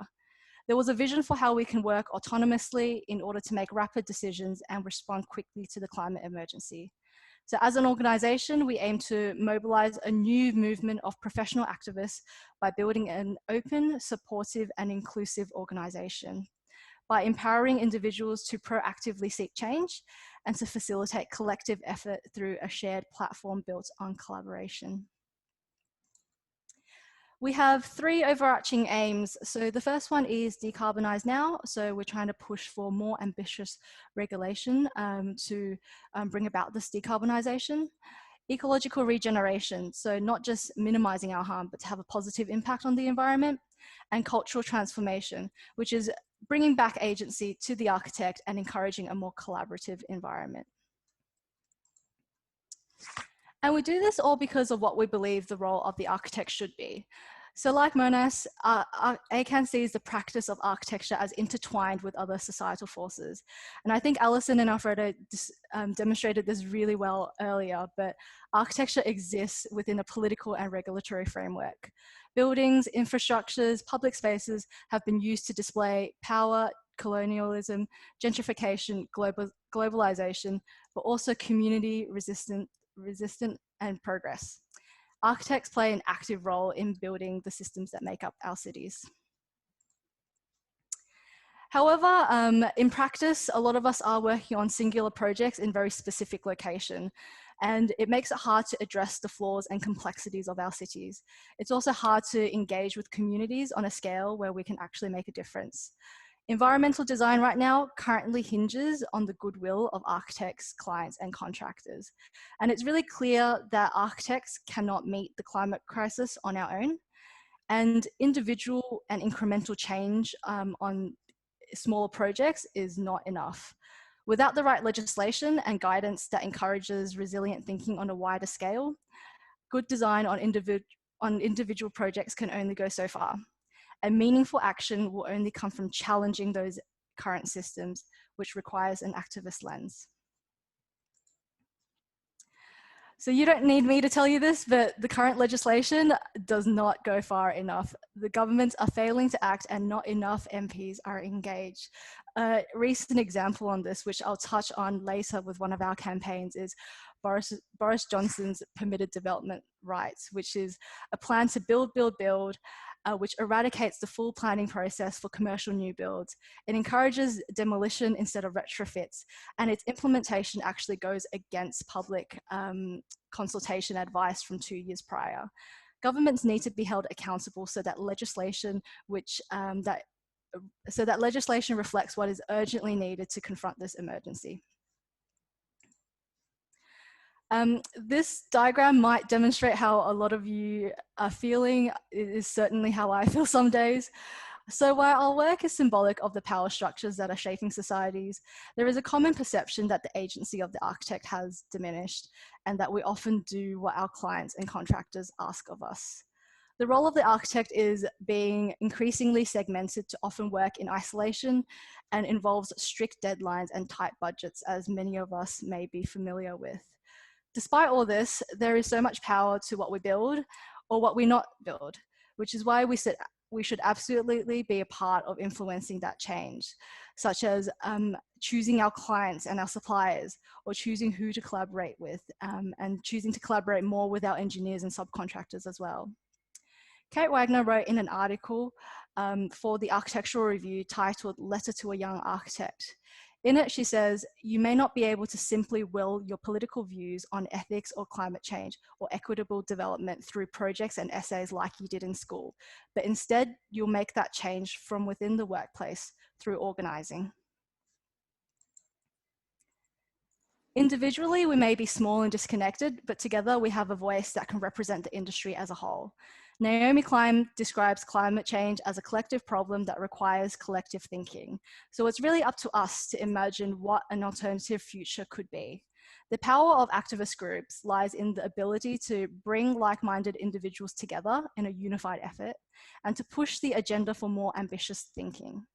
There was a vision for how we can work autonomously in order to make rapid decisions and respond quickly to the climate emergency. So as an organization, we aim to mobilize a new movement of professional activists by building an open, supportive, and inclusive organization, by empowering individuals to proactively seek change and to facilitate collective effort through a shared platform built on collaboration. We have three overarching aims. So the first one is decarbonize now. So we're trying to push for more ambitious regulation to bring about this decarbonization. Ecological regeneration. So not just minimizing our harm, but to have a positive impact on the environment. And cultural transformation, which is bringing back agency to the architect and encouraging a more collaborative environment. And we do this all because of what we believe the role of the architect should be. So like Monas, ACAN sees the practice of architecture as intertwined with other societal forces. And I think Alison and Alfredo demonstrated this really well earlier, but architecture exists within a political and regulatory framework. Buildings, infrastructures, public spaces have been used to display power, colonialism, gentrification, globalization, but also community resistant and progress. Architects play an active role in building the systems that make up our cities. However, in practice, a lot of us are working on singular projects in very specific location, and it makes it hard to address the flaws and complexities of our cities. It's also hard to engage with communities on a scale where we can actually make a difference. Environmental design right now currently hinges on the goodwill of architects, clients, and contractors. And it's really clear that architects cannot meet the climate crisis on our own. And individual and incremental change on smaller projects is not enough. Without the right legislation and guidance that encourages resilient thinking on a wider scale, good design on individual projects can only go so far. and meaningful action will only come from challenging those current systems, which requires an activist lens. So you don't need me to tell you this, but the current legislation does not go far enough. The governments are failing to act and not enough MPs are engaged. A recent example on this, which I'll touch on later with one of our campaigns, is Boris Johnson's permitted development rights, which is a plan to build, which eradicates the full planning process for commercial new builds. It encourages demolition instead of retrofits, and its implementation actually goes against public consultation advice from 2 years prior. Governments need to be held accountable so that legislation legislation reflects what is urgently needed to confront this emergency. This diagram might demonstrate how a lot of you are feeling. It is certainly how I feel some days. So while our work is symbolic of the power structures that are shaping societies, there is a common perception that the agency of the architect has diminished and that we often do what our clients and contractors ask of us. The role of the architect is being increasingly segmented to often work in isolation and involves strict deadlines and tight budgets, as many of us may be familiar with. Despite all this, there is so much power to what we build or what we not build, which is why we said we should absolutely be a part of influencing that change, such as choosing our clients and our suppliers, or choosing who to collaborate with, and choosing to collaborate more with our engineers and subcontractors as well. Kate Wagner wrote in an article for the Architectural Review titled "Letter to a Young Architect." In it, she says, "You may not be able to simply will your political views on ethics or climate change or equitable development through projects and essays like you did in school, but instead you'll make that change from within the workplace through organizing." Individually, we may be small and disconnected, but together we have a voice that can represent the industry as a whole. Naomi Klein describes climate change as a collective problem that requires collective thinking. So it's really up to us to imagine what an alternative future could be. The power of activist groups lies in the ability to bring like-minded individuals together in a unified effort and to push the agenda for more ambitious thinking.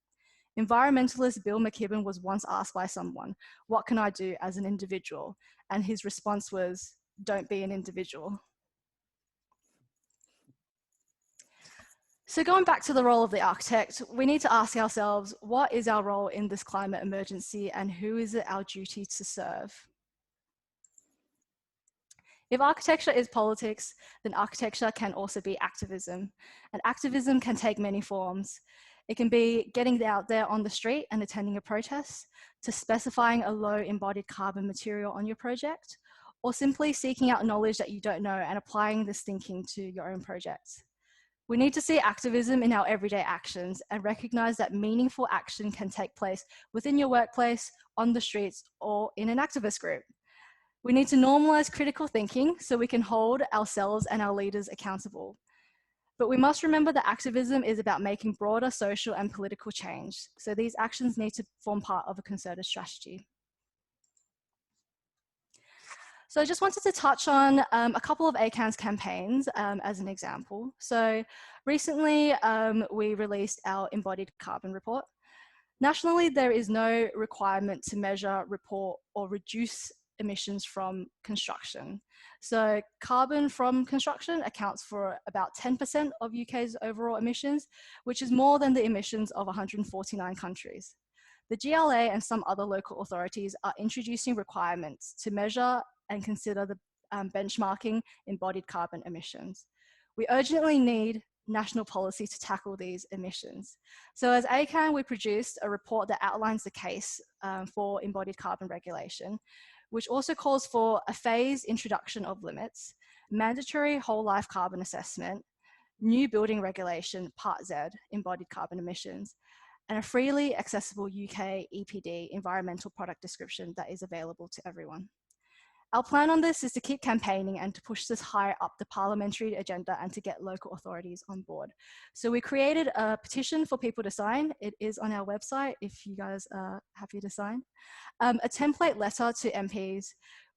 Environmentalist Bill McKibben was once asked by someone, "What can I do as an individual?" And his response was, "Don't be an individual." So going back to the role of the architect, we need to ask ourselves, what is our role in this climate emergency and who is it our duty to serve? If architecture is politics, then architecture can also be activism. And activism can take many forms. It can be getting out there on the street and attending a protest, to specifying a low embodied carbon material on your project, or simply seeking out knowledge that you don't know and applying this thinking to your own projects. We need to see activism in our everyday actions and recognize that meaningful action can take place within your workplace, on the streets, or in an activist group. We need to normalize critical thinking so we can hold ourselves and our leaders accountable. But we must remember that activism is about making broader social and political change. So these actions need to form part of a concerted strategy. So I just wanted to touch on a couple of ACAN's campaigns as an example. So recently we released our embodied carbon report. Nationally, there is no requirement to measure, report, or reduce emissions from construction. So carbon from construction accounts for about 10% of UK's overall emissions, which is more than the emissions of 149 countries. The GLA and some other local authorities are introducing requirements to measure and consider the benchmarking embodied carbon emissions. We urgently need national policy to tackle these emissions. So as ACAN, we produced a report that outlines the case for embodied carbon regulation, which also calls for a phased introduction of limits, mandatory whole life carbon assessment, new building regulation, Part Z, embodied carbon emissions, and a freely accessible UK EPD, environmental product description, that is available to everyone. Our plan on this is to keep campaigning and to push this higher up the parliamentary agenda and to get local authorities on board. So we created a petition for people to sign. It is on our website if you guys are happy to sign. A template letter to MPs.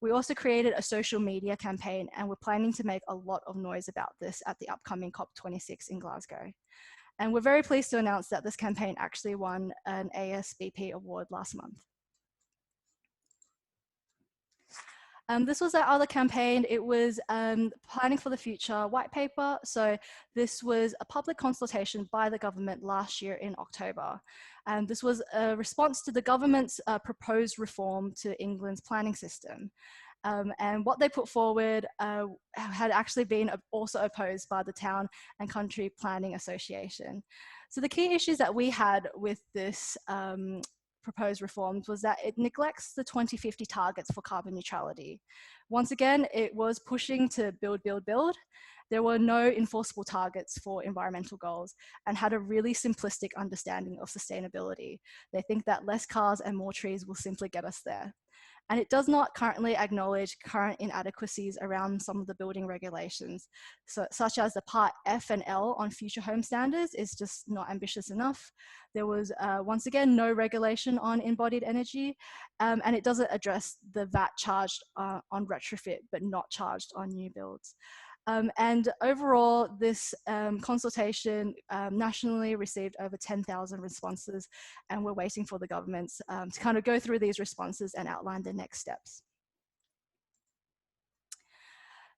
We also created a social media campaign and we're planning to make a lot of noise about this at the upcoming COP26 in Glasgow. And we're very pleased to announce that this campaign actually won an ASBP award last month. This was our other campaign. It was Planning for the Future white paper. So this was a public consultation by the government last year in October. And this was a response to the government's proposed reform to England's planning system. And what they put forward had actually been also opposed by the Town and Country Planning Association. So the key issues that we had with this proposed reforms was that it neglects the 2050 targets for carbon neutrality. Once again, it was pushing to build, build, build. There were no enforceable targets for environmental goals and had a really simplistic understanding of sustainability. They think that less cars and more trees will simply get us there. And it does not currently acknowledge current inadequacies around some of the building regulations, such as the Part F and L on future home standards is just not ambitious enough. There was, once again, no regulation on embodied energy, and it doesn't address the VAT charged on retrofit, but not charged on new builds. And overall, this consultation nationally received over 10,000 responses, and we're waiting for the governments to kind of go through these responses and outline the next steps.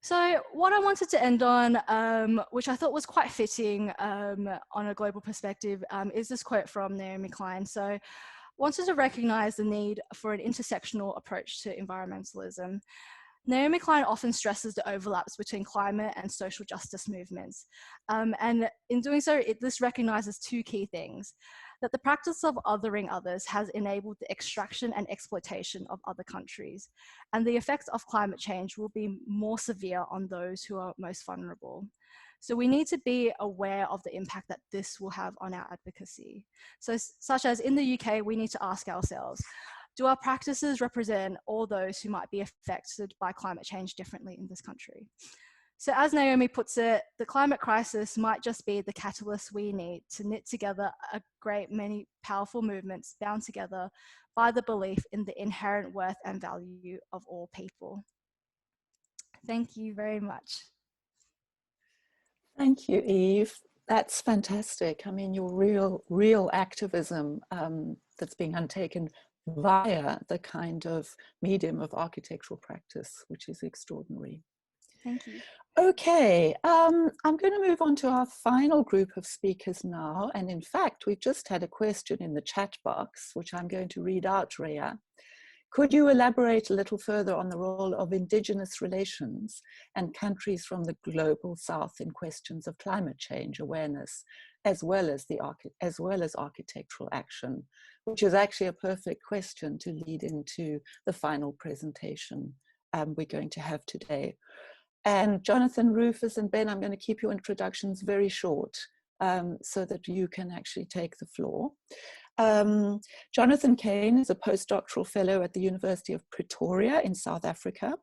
So what I wanted to end on, which I thought was quite fitting on a global perspective, is this quote from Naomi Klein. So wanted to recognize the need for an intersectional approach to environmentalism. Naomi Klein often stresses the overlaps between climate and social justice movements. And in doing so, this recognizes two key things: that the practice of othering others has enabled the extraction and exploitation of other countries, and the effects of climate change will be more severe on those who are most vulnerable. So we need to be aware of the impact that this will have on our advocacy. So, such as in the UK, we need to ask ourselves, do our practices represent all those who might be affected by climate change differently in this country? So as Naomi puts it, the climate crisis might just be the catalyst we need to knit together a great many powerful movements bound together by the belief in the inherent worth and value of all people. Thank you very much. Thank you, Eve. That's fantastic. I mean, your real activism that's being undertaken via the kind of medium of architectural practice, which is extraordinary. Thank you. Okay, I'm going to move on to our final group of speakers now. And in fact, we've just had a question in the chat box, which I'm going to read out, Rhea. Could you elaborate a little further on the role of Indigenous relations and countries from the global South in questions of climate change awareness, as well as architectural action, which is actually a perfect question to lead into the final presentation we're going to have today. And Jonathan, Rufus, and Ben, I'm going to keep your introductions very short so that you can actually take the floor. Jonathan Kane is a postdoctoral fellow at the University of Pretoria in South Africa,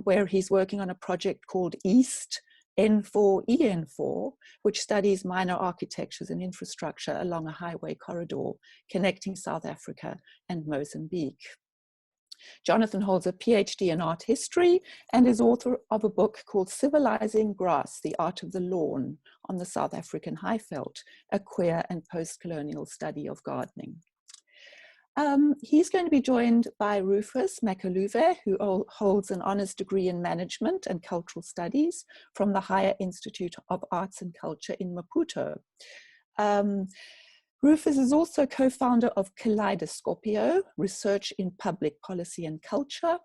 where he's working on a project called East N4EN4, which studies minor architectures and infrastructure along a highway corridor connecting South Africa and Mozambique. Jonathan holds a PhD in art history and is author of a book called Civilizing Grass, The Art of the Lawn on the South African Highveld, a queer and post-colonial study of gardening. He's going to be joined by Rufus Maculuve, who holds an honours degree in management and cultural studies from the Higher Institute of Arts and Culture in Maputo. Rufus is also co-founder of Kaleidoscopio, Research in Public Policy and Culture,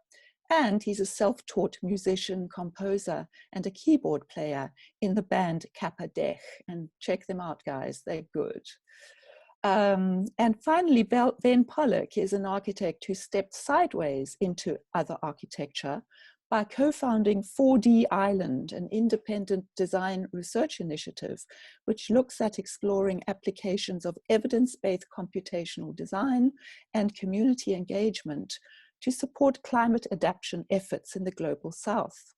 and he's a self-taught musician, composer, and a keyboard player in the band Kappa Dech. And check them out, guys, they're good. And finally, Ben Pollock is an architect who stepped sideways into other architecture by co-founding 4D Island, an independent design research initiative, which looks at exploring applications of evidence-based computational design and community engagement to support climate adaptation efforts in the global South.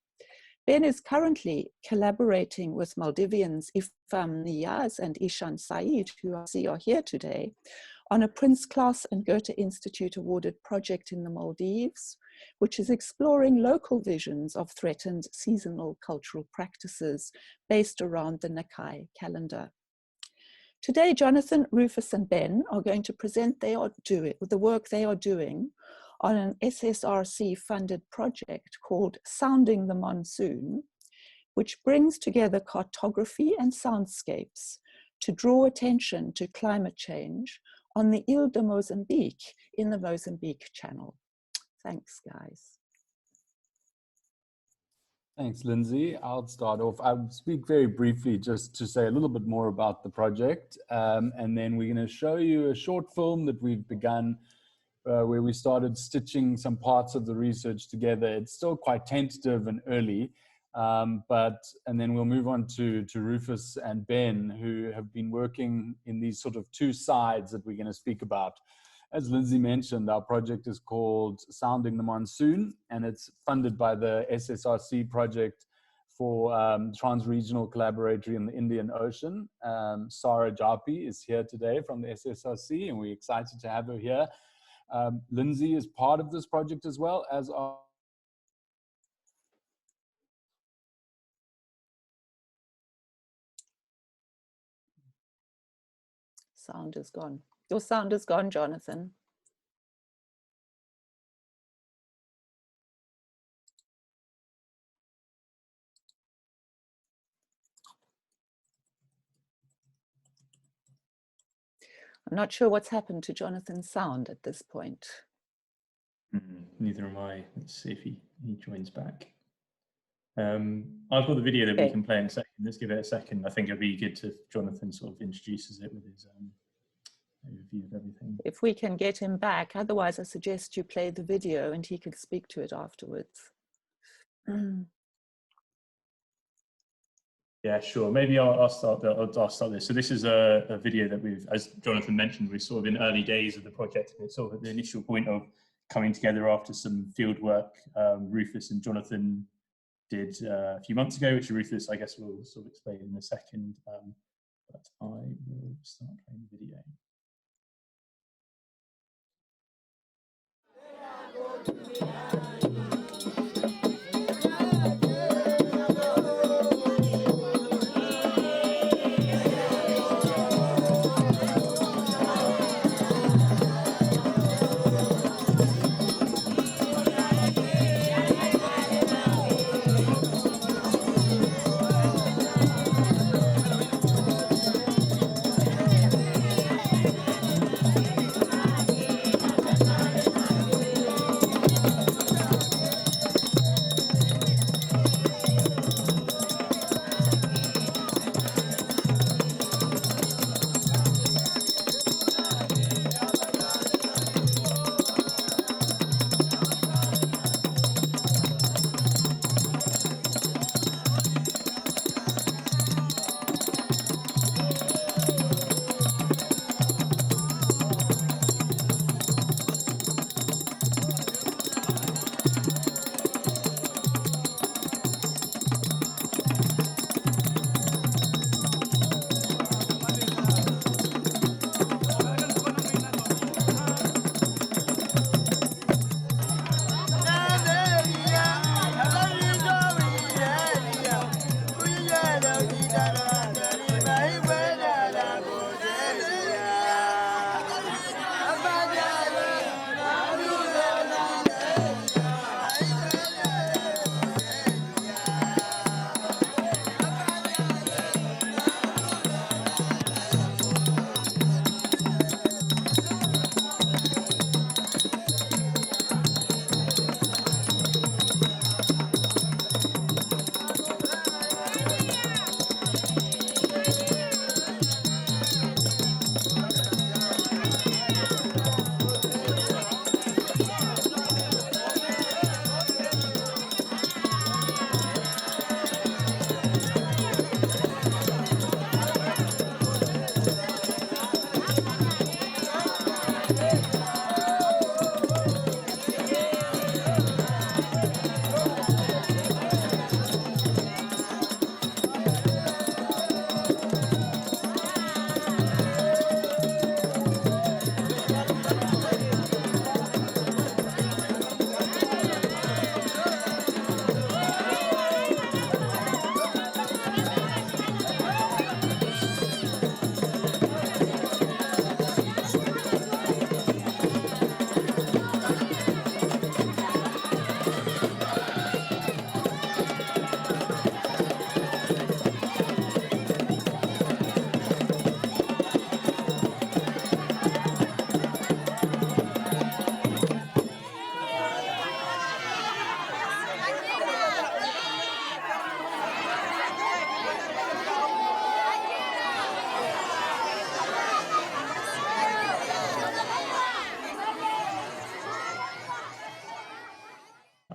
Ben is currently collaborating with Maldivians Ifam Niyaz and Ishan Saeed, who I see are here today, on a Prince Claus and Goethe Institute awarded project in the Maldives, which is exploring local visions of threatened seasonal cultural practices based around the Nakai calendar. Today, Jonathan, Rufus and Ben are going to present the work they are doing on an SSRC-funded project called Sounding the Monsoon, which brings together cartography and soundscapes to draw attention to climate change on the Ile de Mozambique in the Mozambique Channel. Thanks, guys. Thanks, Lindsay. I'll start off. I'll speak very briefly just to say a little bit more about the project. And then we're going to show you a short film that we've begun where we started stitching some parts of the research together. It's still quite tentative and early, and then we'll move on to Rufus and Ben, who have been working in these sort of two sides that we're going to speak about. As Lindsay mentioned, our project is called Sounding the Monsoon, and it's funded by the SSRC project for Trans-Regional Collaboratory in the Indian Ocean. Sarah Japi is here today from the SSRC, and we're excited to have her here. Lindsay is part of this project as well, as are Sound is gone. Your sound is gone, Jonathan. I'm not sure what's happened to Jonathan's sound at this point. Neither am I. Let's see if he joins back. I've got the video that we can play in a second. Let's give it a second. I think it'd be good if Jonathan sort of introduces it with his overview of everything. If we can get him back, otherwise I suggest you play the video and he can speak to it afterwards. Yeah, sure. Maybe I'll start this. So this is a video that we've, as Jonathan mentioned, we're sort of in early days of the project. And it's sort of at the initial point of coming together after some field work Rufus and Jonathan did a few months ago, which Rufus, I guess, will sort of explain in a second. But I will start playing the video.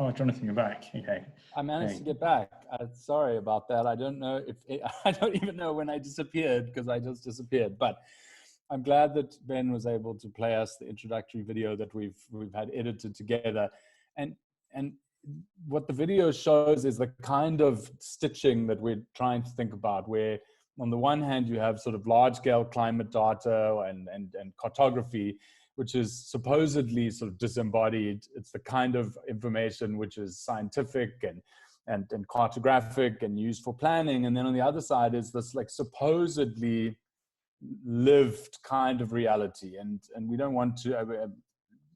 Oh, Jonathan, you're back. Okay. I managed to get back. Sorry about that. I don't know if I don't even know when I disappeared, because I just disappeared. But I'm glad that Ben was able to play us the introductory video that we've had edited together, and what the video shows is the kind of stitching that we're trying to think about, where on the one hand you have sort of large-scale climate data and cartography, which is supposedly sort of disembodied. It's the kind of information which is scientific and cartographic and used for planning. And then on the other side is this like supposedly lived kind of reality. And we don't want to,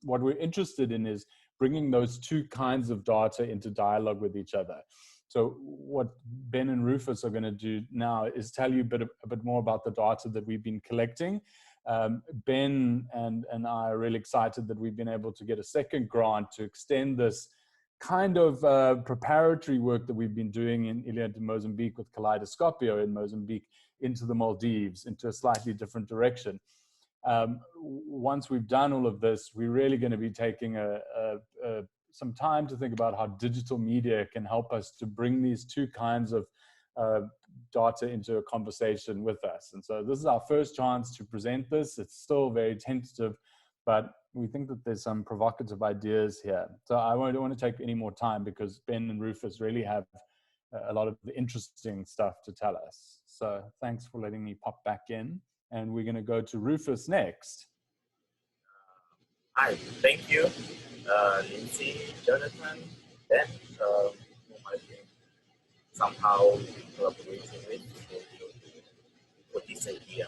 what we're interested in is bringing those two kinds of data into dialogue with each other. So what Ben and Rufus are going to do now is tell you a bit more about the data that we've been collecting. Ben and I are really excited that we've been able to get a second grant to extend this kind of preparatory work that we've been doing in Ilha de Mozambique with Kaleidoscopio in Mozambique into the Maldives, into a slightly different direction. Once we've done all of this, we're really going to be taking some time to think about how digital media can help us to bring these two kinds of data into a conversation with us. And so this is our first chance to present this. It's still very tentative, but we think that there's some provocative ideas here. So I don't want to take any more time, because Ben and Rufus really have a lot of the interesting stuff to tell us. So thanks for letting me pop back in. And we're going to go to Rufus next. Hi, thank you, Lindsay, Jonathan, Ben, whom I've been somehow collaborating with for this idea.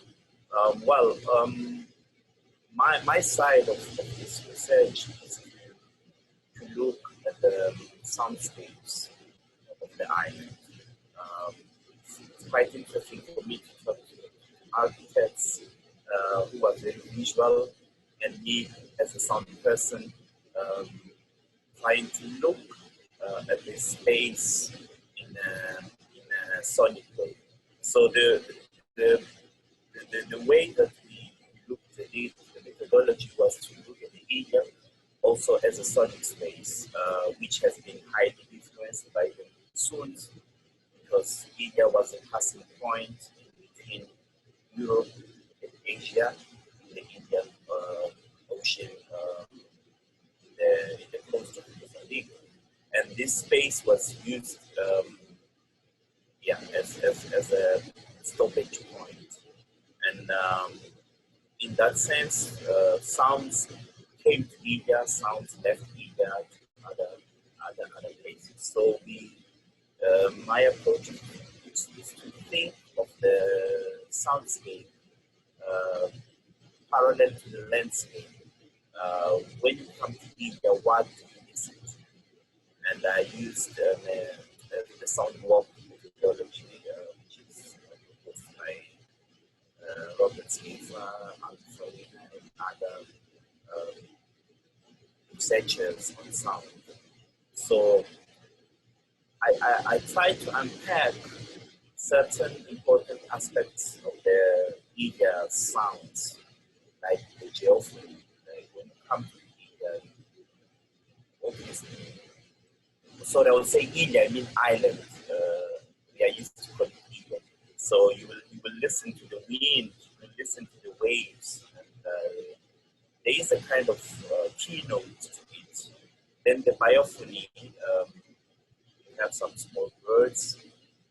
My side of this research is to look at the soundscapes of the island. It's quite interesting for me to talk to architects who are very visual, and me as a sound person trying to look at the space in a sonic way. So the way that we looked at it, the methodology was to look at the area also as a sonic space, which has been highly influenced by the monsoons, because India was a passing point between Europe and Asia, the Indian Ocean, in the coast of Mozambique. And this space was used as a stoppage point. And in that sense, sounds came to India, sounds left India to other places. So my approach is to think of the soundscape parallel to the landscape. When you come to India, what do you listen to? And I used the sound walk methodology, which is proposed by Robert Smith, Alfredo, and other researchers on sound. So I try to unpack certain important aspects of the India sounds, like the geophony. Like when you come to India, obviously. So I would say India, I mean island. We are used to call it India. So you will listen to the wind, you will listen to the waves, and there is a kind of keynote to it. Then the biophony, we have some small birds,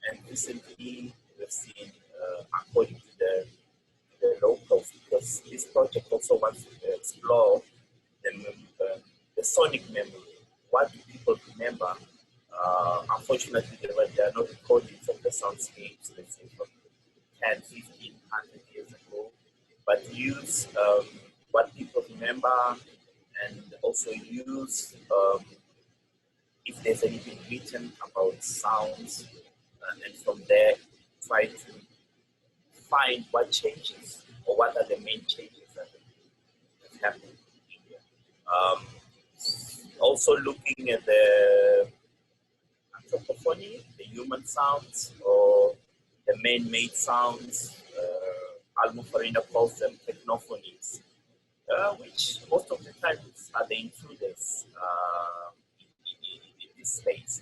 and recently we've seen, according to the locals, because this project also wants to explore the sonic memory. What do people remember? Unfortunately, there are no recordings of the soundscapes, let's say from 10, 15, 100 years ago, but use what people remember, and also use if there's anything written about sounds, and from there try to find what changes, or what are the main changes that happen in India. Also looking at the anthropophony, the human sounds, or the man-made sounds. Alma Farina calls them technophonies, which most of the times are the intruders space.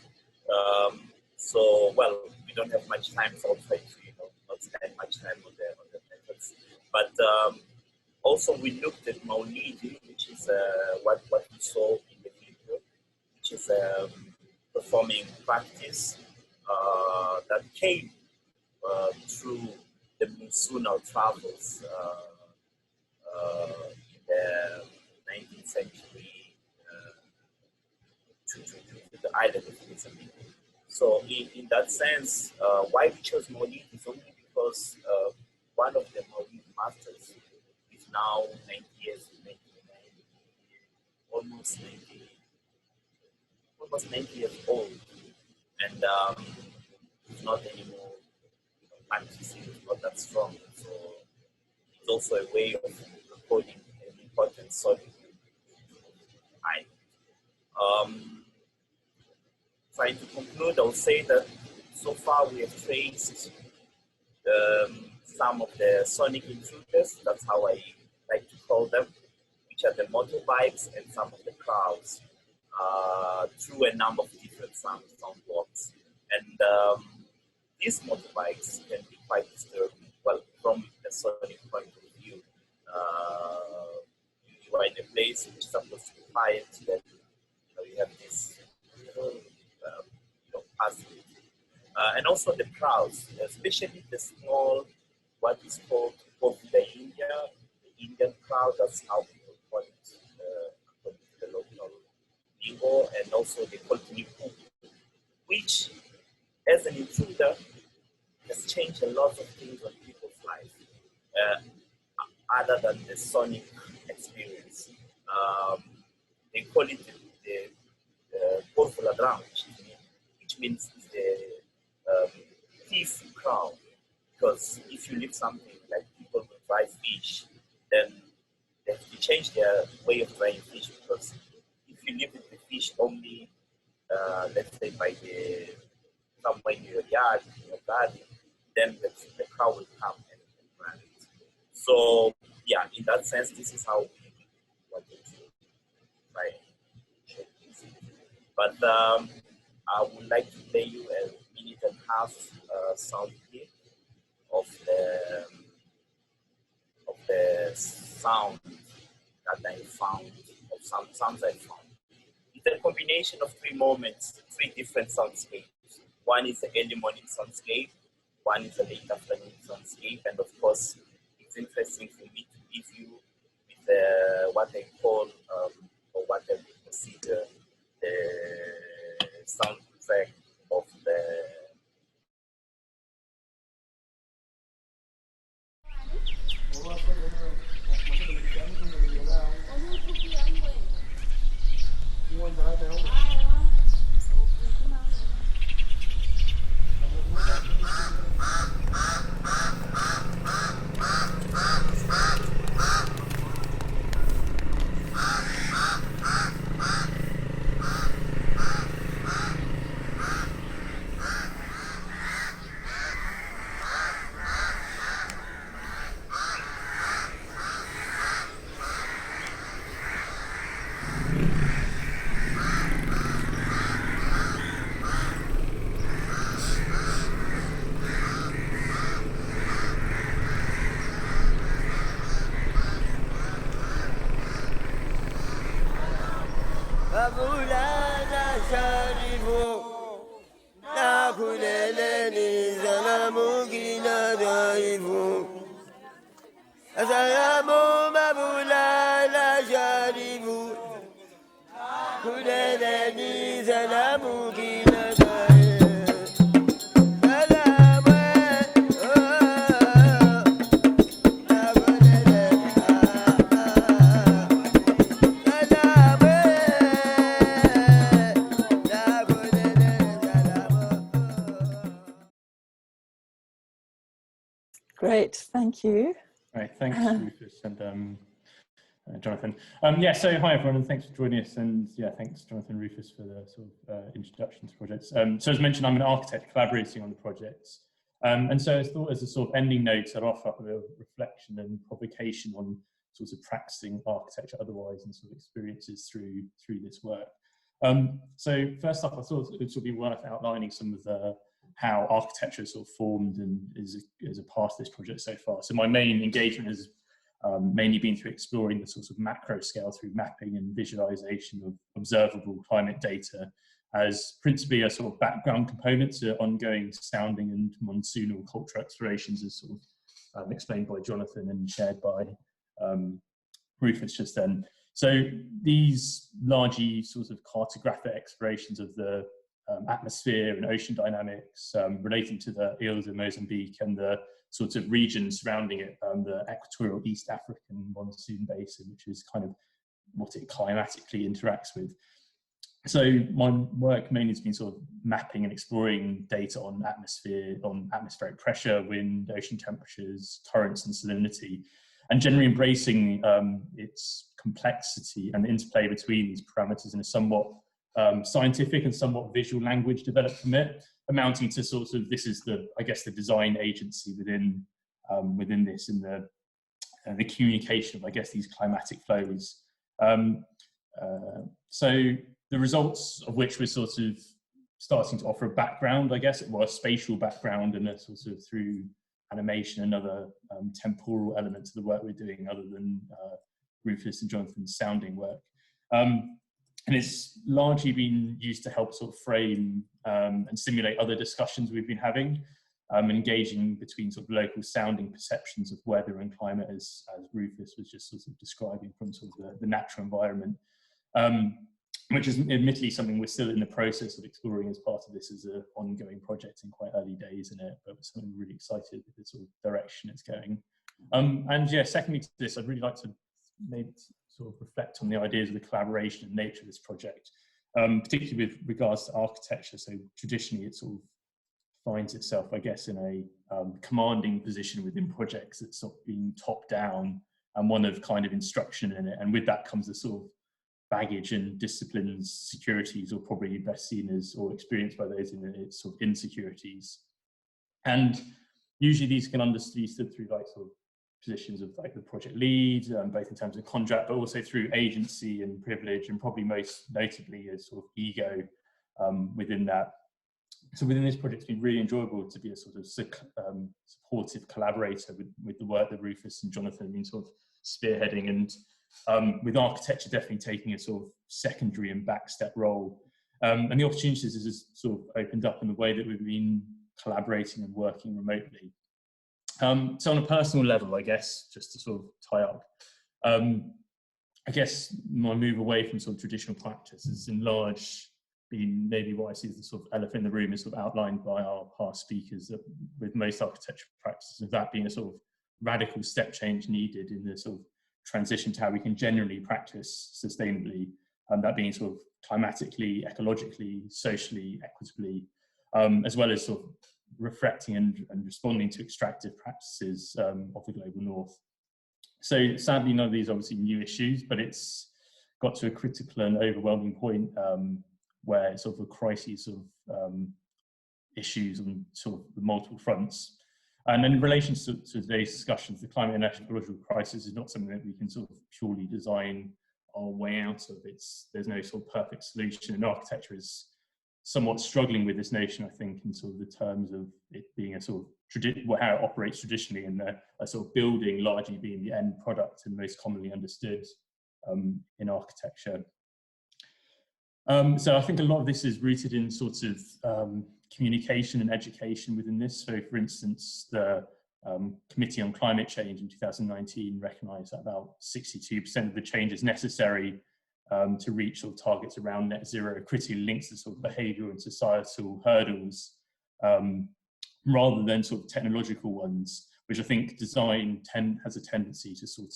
So, well, we don't have much time, so I'll try to, not spend much time on the methods. But also we looked at Maulidi, which is what we saw in the video, which is performing practice that came through the Monsoon travels in the 19th century to the island of Lindsay. So in that sense, why we chose Maulidi is only because one of the Maulidi masters is now 90 years, almost 90 years old, and he's not anymore practicing, it's not that strong. So it's also a way of recording an important sonic island. Trying to conclude, I'll say that so far we have traced some of the sonic intruders, that's how I like to call them, which are the motorbikes and some of the crowds, through a number of different sound blocks. And these motorbikes can be quite disturbing. Well, from a sonic point of view, you are in a place which is supposed to be quiet, then you have this passing. And also the crowds, especially the small, what is called the Indian crowd, that's how people call it, according to the local lingo, and also they call it Nipu, which, as an intruder, has changed a lot of things on people's lives, other than the sonic experience. They call it the Porto Ladrão, which means the thief crowd. Because if you leave something like people who dry fish, then they have to change their way of drying fish, because if you leave the fish only, let's say by somewhere in your yard, in your garden, then the crowd will come and grab it. So yeah, in that sense, this is how we wanted to try and show this. But I would like to play you a minute and a half sound clip of the sound that I found, of some sounds I found. It's a combination of three different soundscapes. One is the early morning soundscape, one is the late afternoon soundscape, and of course, it's interesting for me to give you with what I call, or what I consider the soundtrack of the Great, thank you. Right, thanks, Rufus and Jonathan. Yeah, so hi everyone, and thanks for joining us. And yeah, thanks, Jonathan, Rufus, for the sort of introduction to projects. So as mentioned, I'm an architect collaborating on the projects. And so I thought as a sort of ending note, I'd offer up a bit of reflection and provocation on sorts of practicing architecture otherwise and sort of experiences through this work. So first up, I thought it would be worth outlining some of the how architecture sort of formed and is a part of this project so far. So my main engagement has mainly been through exploring the sort of macro scale through mapping and visualization of observable climate data as principally a sort of background component to ongoing sounding and monsoonal cultural explorations, as sort of explained by Jonathan and shared by Rufus just then. So these largely sort of cartographic explorations of the atmosphere and ocean dynamics relating to the Îles of Mozambique and the sort of region surrounding it, the equatorial East African monsoon basin, which is kind of what it climatically interacts with. So my work mainly has been sort of mapping and exploring data on atmosphere, on atmospheric pressure, wind, ocean temperatures, currents and salinity, and generally embracing its complexity and the interplay between these parameters in a somewhat scientific and somewhat visual language developed from it, amounting to sort of, this is the, I guess, the design agency within within this, and the communication of, I guess, these climatic flows. So the results of which we're sort of starting to offer a background, I guess, well, a spatial background, and a sort of through animation and other temporal elements of the work we're doing, other than Rufus and Jonathan's sounding work. And it's largely been used to help sort of frame and simulate other discussions we've been having, engaging between sort of local sounding perceptions of weather and climate, as Rufus was just sort of describing from sort of the natural environment, which is admittedly something we're still in the process of exploring as part of this as an ongoing project in quite early days in it, but we're something really excited with the sort of direction it's going. And yeah, secondly to this, I'd really like to maybe sort of reflect on the ideas of the collaboration and nature of this project, particularly with regards to architecture. So traditionally it sort of finds itself, I guess, in a commanding position within projects that's sort of being top down and one of kind of instruction in it. And with that comes the sort of baggage and disciplines, securities, or probably best seen as or experienced by those in its sort of insecurities. And usually these can be understood through like sort of positions of like the project lead, both in terms of contract, but also through agency and privilege, and probably most notably as sort of ego within that. So within this project, it's been really enjoyable to be a sort of supportive collaborator with the work that Rufus and Jonathan have been sort of spearheading, and with architecture definitely taking a sort of secondary and backstep role. And the opportunities has sort of opened up in the way that we've been collaborating and working remotely. So on a personal level, I guess, just to sort of tie up, I guess my move away from sort of traditional practice has in large been maybe what I see as the sort of elephant in the room, is sort of outlined by our past speakers, that with most architectural practices, of that being a sort of radical step change needed in the sort of transition to how we can generally practice sustainably, and that being sort of climatically, ecologically, socially, equitably, as well as sort of reflecting and responding to extractive practices of the global north. So sadly, none of these are obviously new issues, but it's got to a critical and overwhelming point where it's sort of a crisis of issues on sort of the multiple fronts. And in relation to today's discussions, the climate and ecological crisis is not something that we can sort of purely design our way out of. There's no sort of perfect solution, and architecture is somewhat struggling with this notion, I think, in sort of the terms of it being a sort of how it operates traditionally, and a sort of building largely being the end product and most commonly understood in architecture. So I think a lot of this is rooted in sort of communication and education within this. So for instance, the Committee on Climate Change in 2019 recognised that about 62% of the changes necessary to reach sort of targets around net zero critically links to sort of behavioural and societal hurdles rather than sort of technological ones, which I think design has a tendency to sort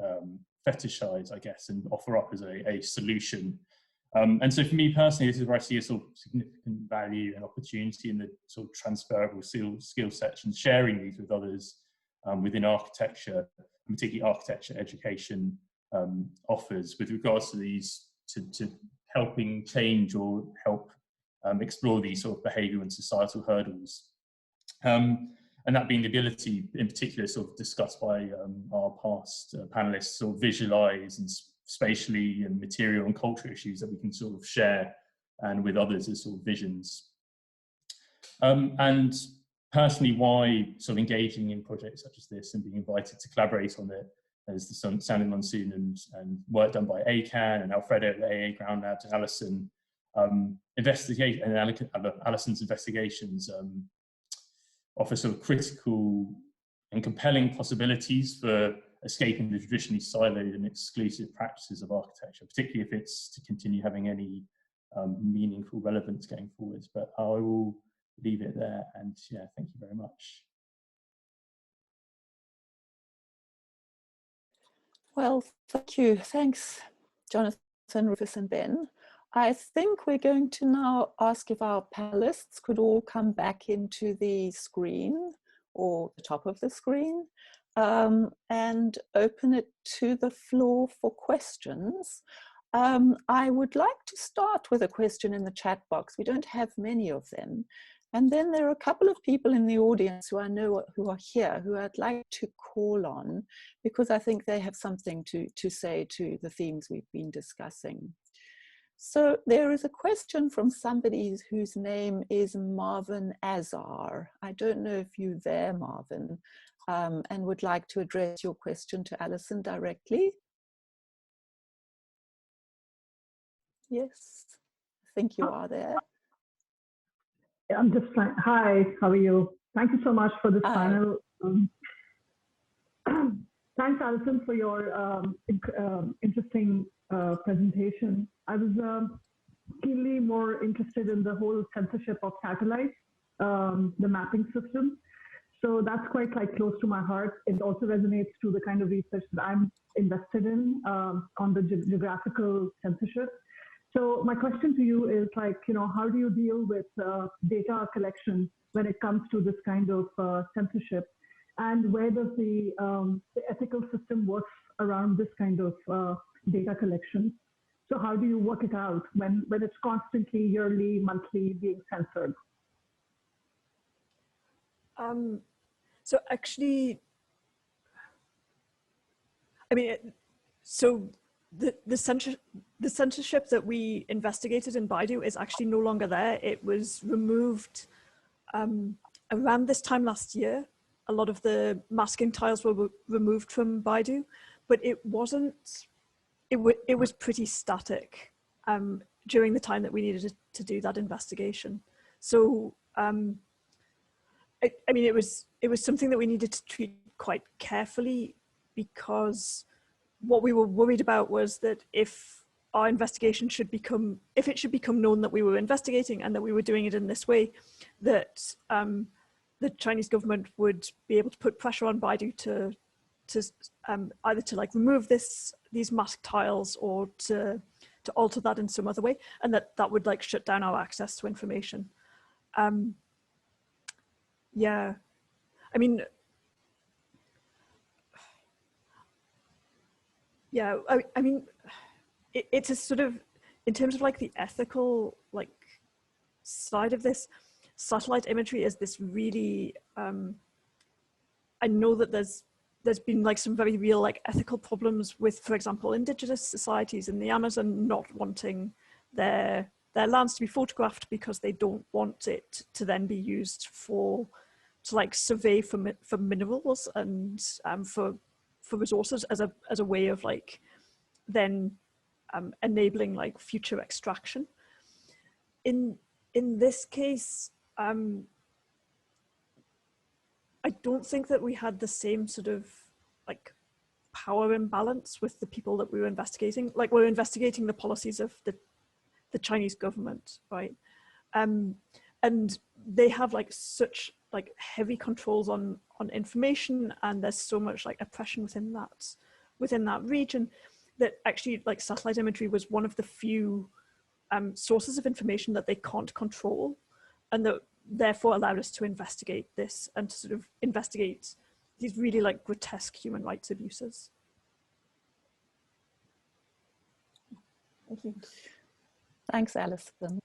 of fetishise, I guess, and offer up as a solution. And so for me personally, this is where I see a sort of significant value and opportunity in the sort of transferable skill sets and sharing these with others within architecture, and particularly architecture education offers with regards to these, to helping change or help explore these sort of behavioural and societal hurdles. And that being the ability, in particular, sort of discussed by our past panelists, sort of visualise and spatially and material and cultural issues that we can sort of share and with others as sort of visions. And personally, why sort of engaging in projects such as this and being invited to collaborate on it as the Sound in Monsoon and work done by ACAN and Alfredo at the AA GroundLab and Alison, Alison's investigations offer sort of critical and compelling possibilities for escaping the traditionally siloed and exclusive practices of architecture, particularly if it's to continue having any meaningful relevance going forwards. But I will leave it there, and yeah, thank you very much. Well, thank you. Thanks, Jonathan, Rufus, and Ben. I think we're going to now ask if our panelists could all come back into the screen or the top of the screen and open it to the floor for questions. I would like to start with a question in the chat box. We don't have many of them. And then there are a couple of people in the audience who I know who are here who I'd like to call on because I think they have something to say to the themes we've been discussing. So there is a question from somebody whose name is Marvin Azar. I don't know if you're there, Marvin, and would like to address your question to Alison directly. Yes, I think you are there. I'm just trying. Hi, how are you? Thank you so much for this panel. Thanks, Alison, for your interesting presentation. I was keenly more interested in the whole censorship of satellites, the mapping system. So that's quite close to my heart. It also resonates to the kind of research that I'm invested in on the geographical censorship. So my question to you is how do you deal with data collection when it comes to this kind of censorship? And where does the ethical system work around this kind of data collection? So how do you work it out when it's constantly, yearly, monthly being censored? So actually, I mean, so the censorship that we investigated in Baidu is actually no longer there. It was removed around this time last year. A lot of the masking tiles were removed from Baidu, but it wasn't. It was pretty static during the time that we needed to do that investigation. So I mean, it was something that we needed to treat quite carefully, because what we were worried about was that if our investigation should become known that we were investigating and that we were doing it in this way, that the Chinese government would be able to put pressure on Baidu to either to remove these mask tiles or to alter that in some other way, and that would shut down our access to information. Yeah, I mean, yeah, I mean, it's a sort of, in terms of the ethical side of this, satellite imagery is this really, I know that there's been some very real ethical problems with, for example, indigenous societies in the Amazon not wanting their lands to be photographed because they don't want it to then be used to survey for minerals and for resources as a way of then enabling future extraction. In this case, I don't think that we had the same sort of power imbalance with the people that we were investigating. We're investigating the policies of the Chinese government, right? And they have such heavy controls on information, and there's so much oppression within that region, that actually satellite imagery was one of the few sources of information that they can't control, and that therefore allowed us to investigate this and to sort of investigate these really grotesque human rights abuses. Thank you. Thanks, Alison.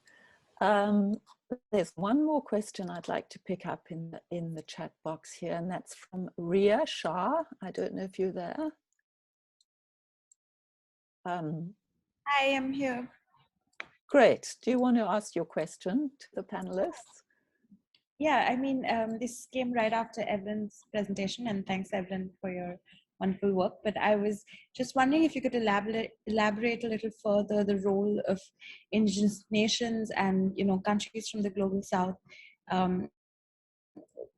There's one more question I'd like to pick up in the chat box here, and that's from Ria Shah. I don't know if you're there. I am here. Great. Do you want to ask your question to the panelists? Yeah, I mean, this came right after Evelyn's presentation, and thanks, Evelyn, for your wonderful work. But I was just wondering if you could elaborate a little further the role of indigenous nations and, you know, countries from the global south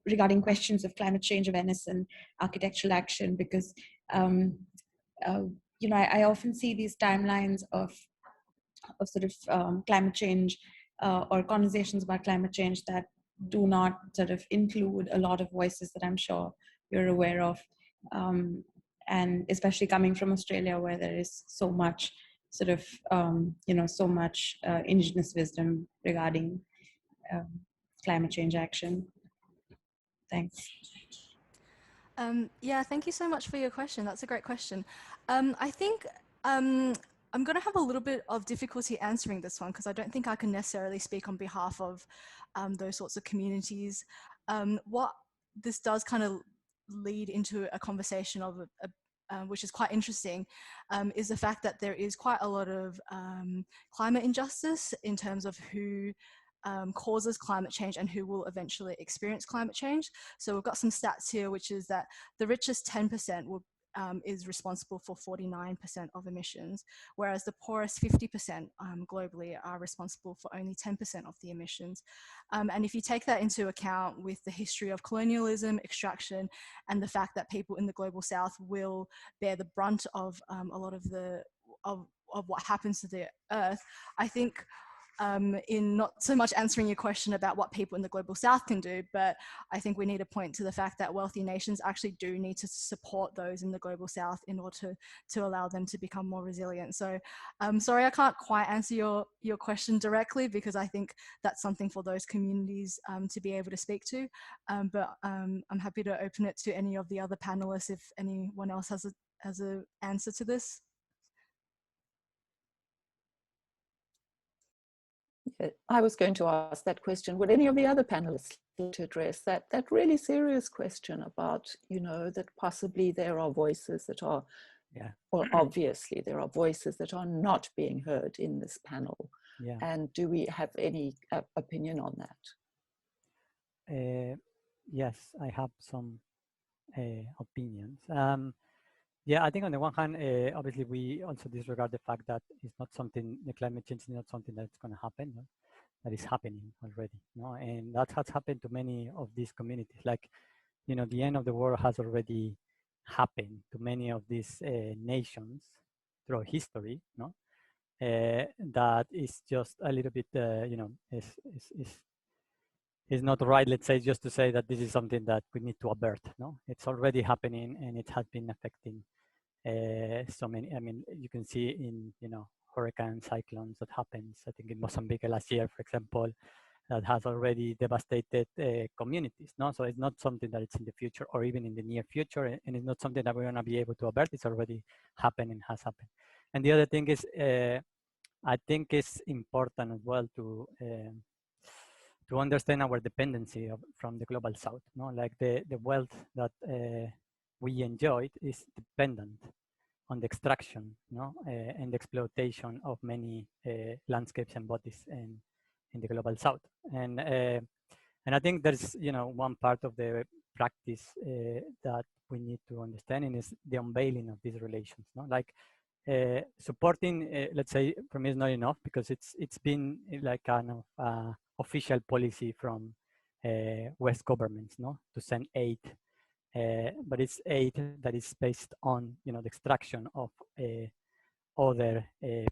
regarding questions of climate change awareness and architectural action, because you know, I often see these timelines of sort of climate change or conversations about climate change that do not sort of include a lot of voices that I'm sure you're aware of, and especially coming from Australia, where there is so much sort of you know, so much indigenous wisdom regarding climate change action. Thanks. Yeah, thank you so much for your question. That's a great question. I think I'm going to have a little bit of difficulty answering this one because I don't think I can necessarily speak on behalf of those sorts of communities. What this does kind of lead into a conversation of which is quite interesting, is the fact that there is quite a lot of climate injustice in terms of who causes climate change and who will eventually experience climate change. So we've got some stats here, which is that the richest 10% will is responsible for 49% of emissions, whereas the poorest 50% globally are responsible for only 10% of the emissions. And if you take that into account with the history of colonialism, extraction, and the fact that people in the global south will bear the brunt of a lot of the of what happens to the earth, I think in not so much answering your question about what people in the global south can do, but I think we need to point to the fact that wealthy nations actually do need to support those in the global south in order to allow them to become more resilient. So sorry, I can't quite answer your question directly because I think that's something for those communities to be able to speak to. But I'm happy to open it to any of the other panelists if anyone else has an answer to this. I was going to ask that question. Would any of the other panelists like to address that really serious question about, you know, that possibly there are voices that are, well, obviously there are voices that are not being heard in this panel. Yeah. And do we have any opinion on that? Yes, I have some opinions. Yeah, I think on the one hand, obviously we also disregard the fact that it's not something, the climate change is not something that's going to happen, no? That is happening already, no? And that has happened to many of these communities. Like, you know, the end of the world has already happened to many of these nations through history, no? That is just a little bit, you know, is not right, let's say, just to say that this is something that we need to avert, no? It's already happening and it has been affecting so many. I mean, you can see in, you know, hurricane cyclones that happens, I think in Mozambique last year, for example, that has already devastated communities, no? So it's not something that it's in the future or even in the near future, and it's not something that we're gonna be able to avert. It's already happened and has happened. And the other thing is, I think it's important as well to understand our dependency from the global south, no? Like the wealth that we enjoyed is dependent on the extraction, no? And the exploitation of many landscapes and bodies in the global south. And I think there's, you know, one part of the practice that we need to understand, and is the unveiling of these relations, no? Like supporting, let's say, for me is not enough, because it's been like kind of official policy from West governments, no, to send aid, but it's aid that is based on, you know, the extraction of other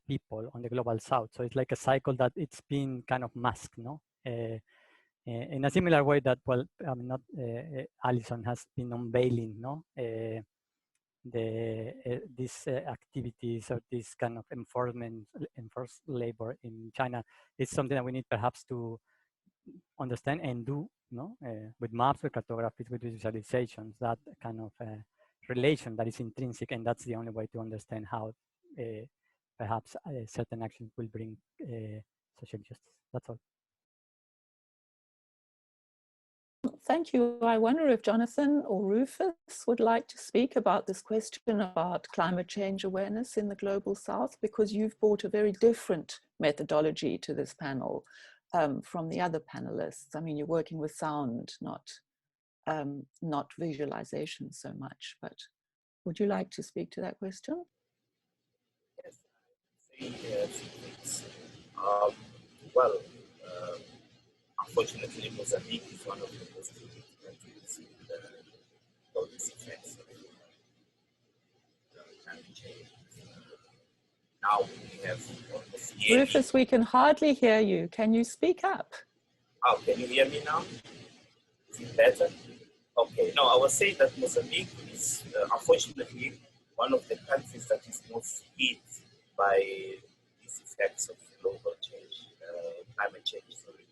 people on the global south. So it's like a cycle that it's been kind of masked, no, in a similar way that, well, I mean, not Alison has been unveiling, no, these activities or this kind of enforced labor in China. Is something that we need perhaps to understand and do, no, with maps, with cartographies, with visualizations, that kind of relation that is intrinsic, and that's the only way to understand how perhaps certain actions will bring social justice. That's all. Thank you. I wonder if Jonathan or Rufus would like to speak about this question about climate change awareness in the Global South, because you've brought a very different methodology to this panel from the other panelists. I mean, you're working with sound, not visualization so much, but would you like to speak to that question? Yes. Well, unfortunately, Mozambique is one of the most affected countries with all these effects of climate change. Now we have almost yearly. Rufus, we can hardly hear you. Can you speak up? Oh, can you hear me now? Is it better? Okay. No, I was saying that Mozambique is unfortunately one of the countries that is most hit by these effects of global change, climate change. Sorry.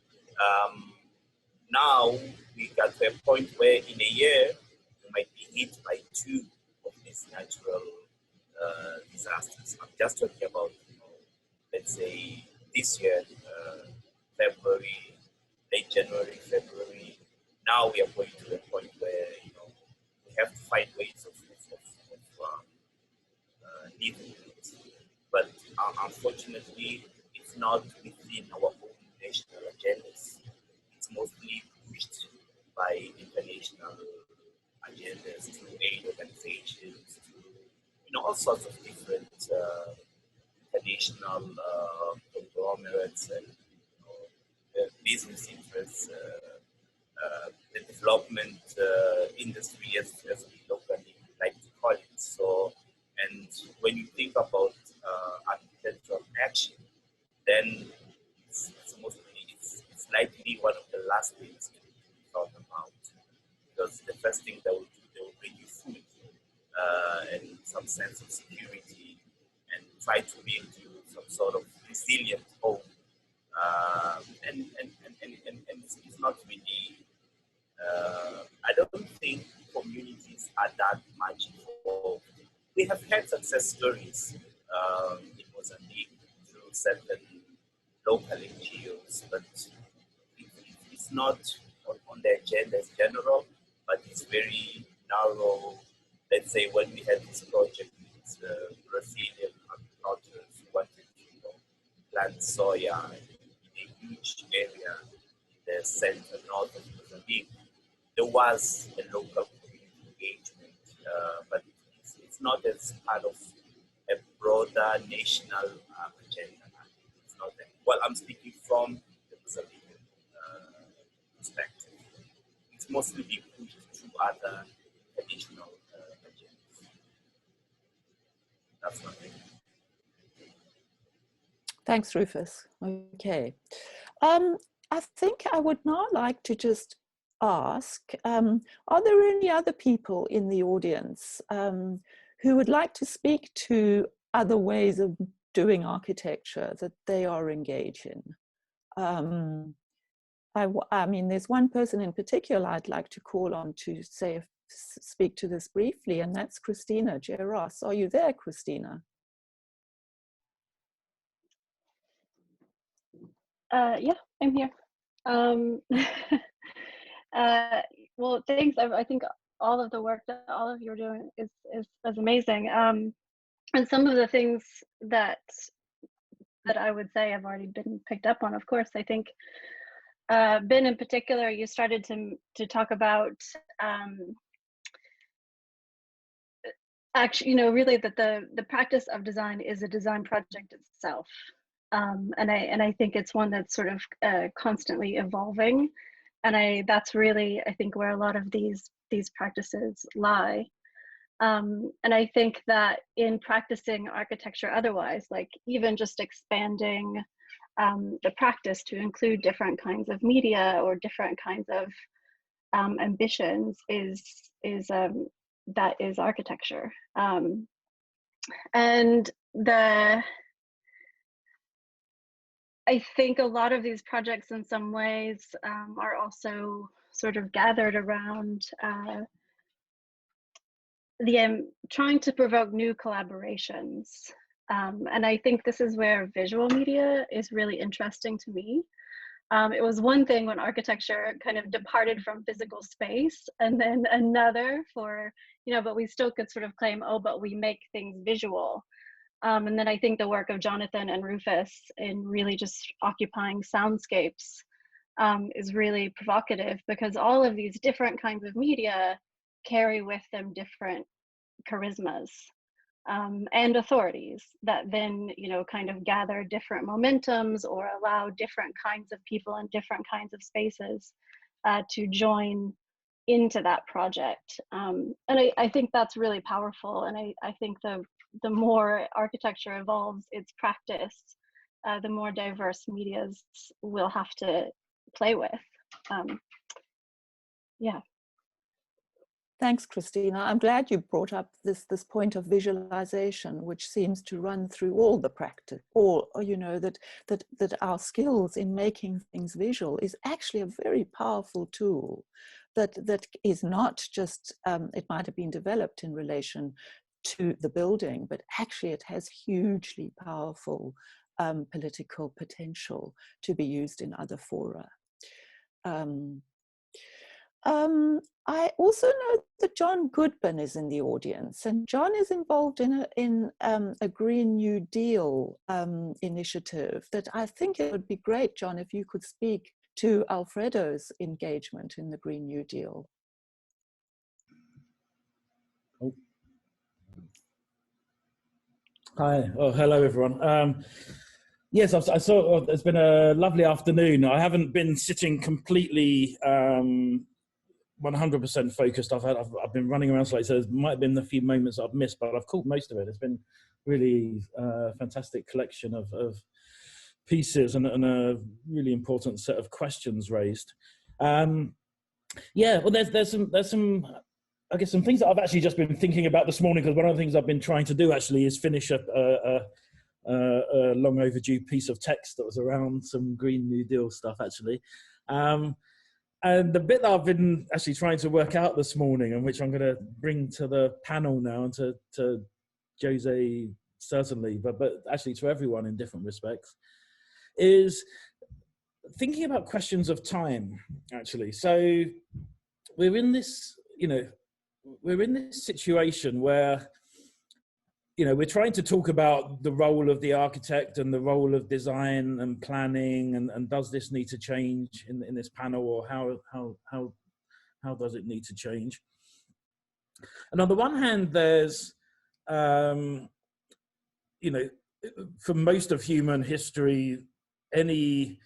Now we got to a point where in a year we might be hit by 2 of these natural disasters. I'm just talking about, let's say this year, February, late January, February. Now we are going to the point where we have to find ways of dealing with it. But unfortunately, it's not within our own national agendas. It's mostly pushed by international agendas, through aid organizations, through all sorts of different international conglomerates and business interests, the development industry, as we locally like to call it. So, and when you think about architectural action, then it's likely one of the last things to be thought about, because the first thing they will do, they will bring you food and some sense of security, and try to build you some sort of resilient home. And it's not really. I don't think communities are that much involved. We have had success stories in Mozambique through certain local NGOs, but it's not on the agenda as general, but it's very narrow. Let's say when we had this project with Brazilian agriculturists who wanted to plant soya in a huge area in the center north of Mozambique, there was a local community engagement, but it's not as part of a broader national agenda. It's not that. Well, I'm speaking from the Mozambican perspective. It's mostly being pushed through other traditional agendas. That's one thing. Thanks, Rufus. Okay. I think I would now like to just ask, are there any other people in the audience who would like to speak to other ways of doing architecture that they are engaged in? I mean, there's one person in particular I'd like to call on to speak to this briefly, and that's Christina J Ross. Are you there, Christina? Yeah, I'm here. Well, thanks. I think all of the work that all of you are doing is amazing. And some of the things that I would say have already been picked up on. Of course, I think Ben in particular, you started to talk about actually, really that the practice of design is a design project itself. And I think it's one that's sort of constantly evolving, and that's really, I think, where a lot of these practices lie. And I think that in practicing architecture otherwise, like even just expanding the practice to include different kinds of media or different kinds of ambitions that is architecture. And I think a lot of these projects in some ways are also sort of gathered around trying to provoke new collaborations. And I think this is where visual media is really interesting to me. It was one thing when architecture kind of departed from physical space, and then another for, but we still could sort of claim, oh, but we make things visual. And then I think the work of Jonathan and Rufus in really just occupying soundscapes is really provocative, because all of these different kinds of media carry with them different charismas and authorities that then, kind of gather different momentums or allow different kinds of people and different kinds of spaces to join into that project. And I think that's really powerful. And I think the more architecture evolves its practice, the more diverse medias we'll have to play with. Yeah. Thanks, Christina. I'm glad you brought up this point of visualization, which seems to run through all the practice, that our skills in making things visual is actually a very powerful tool that is not just, it might have been developed in relation to the building, but actually it has hugely powerful political potential to be used in other fora. I also know that John Goodman is in the audience, and John is involved in a Green New Deal initiative that I think it would be great, John, if you could speak to Alfredo's engagement in the Green New Deal. Oh. Hi, hello everyone. Yes, I saw it's been a lovely afternoon. I haven't been sitting completely 100% focused. I've been running around slightly, so there might have been a few moments I've missed, but I've caught most of it. It's been really fantastic collection of pieces and a really important set of questions raised. Yeah, well, there's some I guess some things that I've actually just been thinking about this morning, because one of the things I've been trying to do actually is finish up a long overdue piece of text that was around some Green New Deal stuff actually. And the bit that I've been actually trying to work out this morning, and which I'm going to bring to the panel now, and to Jose certainly, but actually to everyone in different respects, is thinking about questions of time, actually. So we're in this, we're in this situation where, we're trying to talk about the role of the architect and the role of design and planning, and does this need to change in this panel, or how does it need to change? And on the one hand, there's, for most of human history, any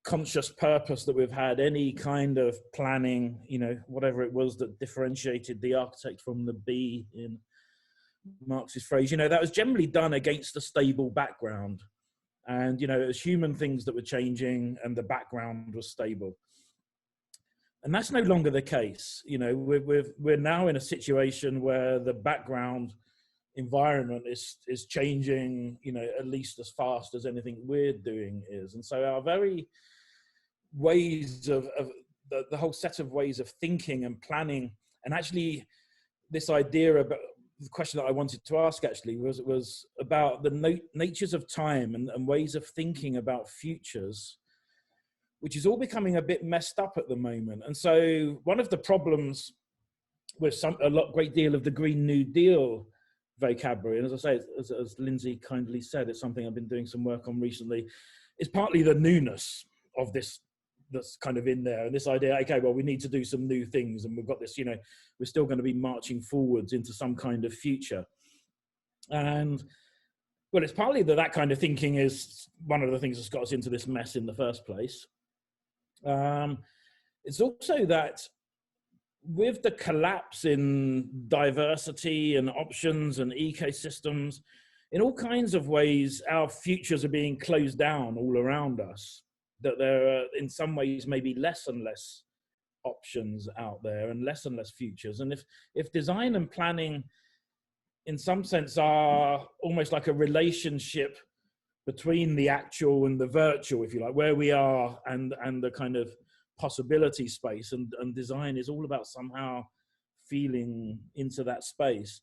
conscious purpose that we've had, any kind of planning, whatever it was that differentiated the architect from the bee in Marx's phrase, that was generally done against a stable background. And, it was human things that were changing and the background was stable. And that's no longer the case. We're now in a situation where the background environment is changing, at least as fast as anything we're doing is. And so our very ways of the whole set of ways of thinking and planning, and actually this idea about the question that I wanted to ask actually was about the natures of time and ways of thinking about futures, which is all becoming a bit messed up at the moment. And so one of the problems with great deal of the Green New Deal vocabulary, and as I say, as Lindsay kindly said, it's something I've been doing some work on recently, is partly the newness of this that's kind of in there, and this idea, okay, well, we need to do some new things, and we've got this, we're still going to be marching forwards into some kind of future. And well, it's partly that kind of thinking is one of the things that's got us into this mess in the first place. It's also that with the collapse in diversity and options and ecosystems, in all kinds of ways, our futures are being closed down all around us, that there are in some ways maybe less and less options out there and less futures. And if design and planning in some sense are almost like a relationship between the actual and the virtual, if you like, where we are and the kind of possibility space, and design is all about somehow feeling into that space,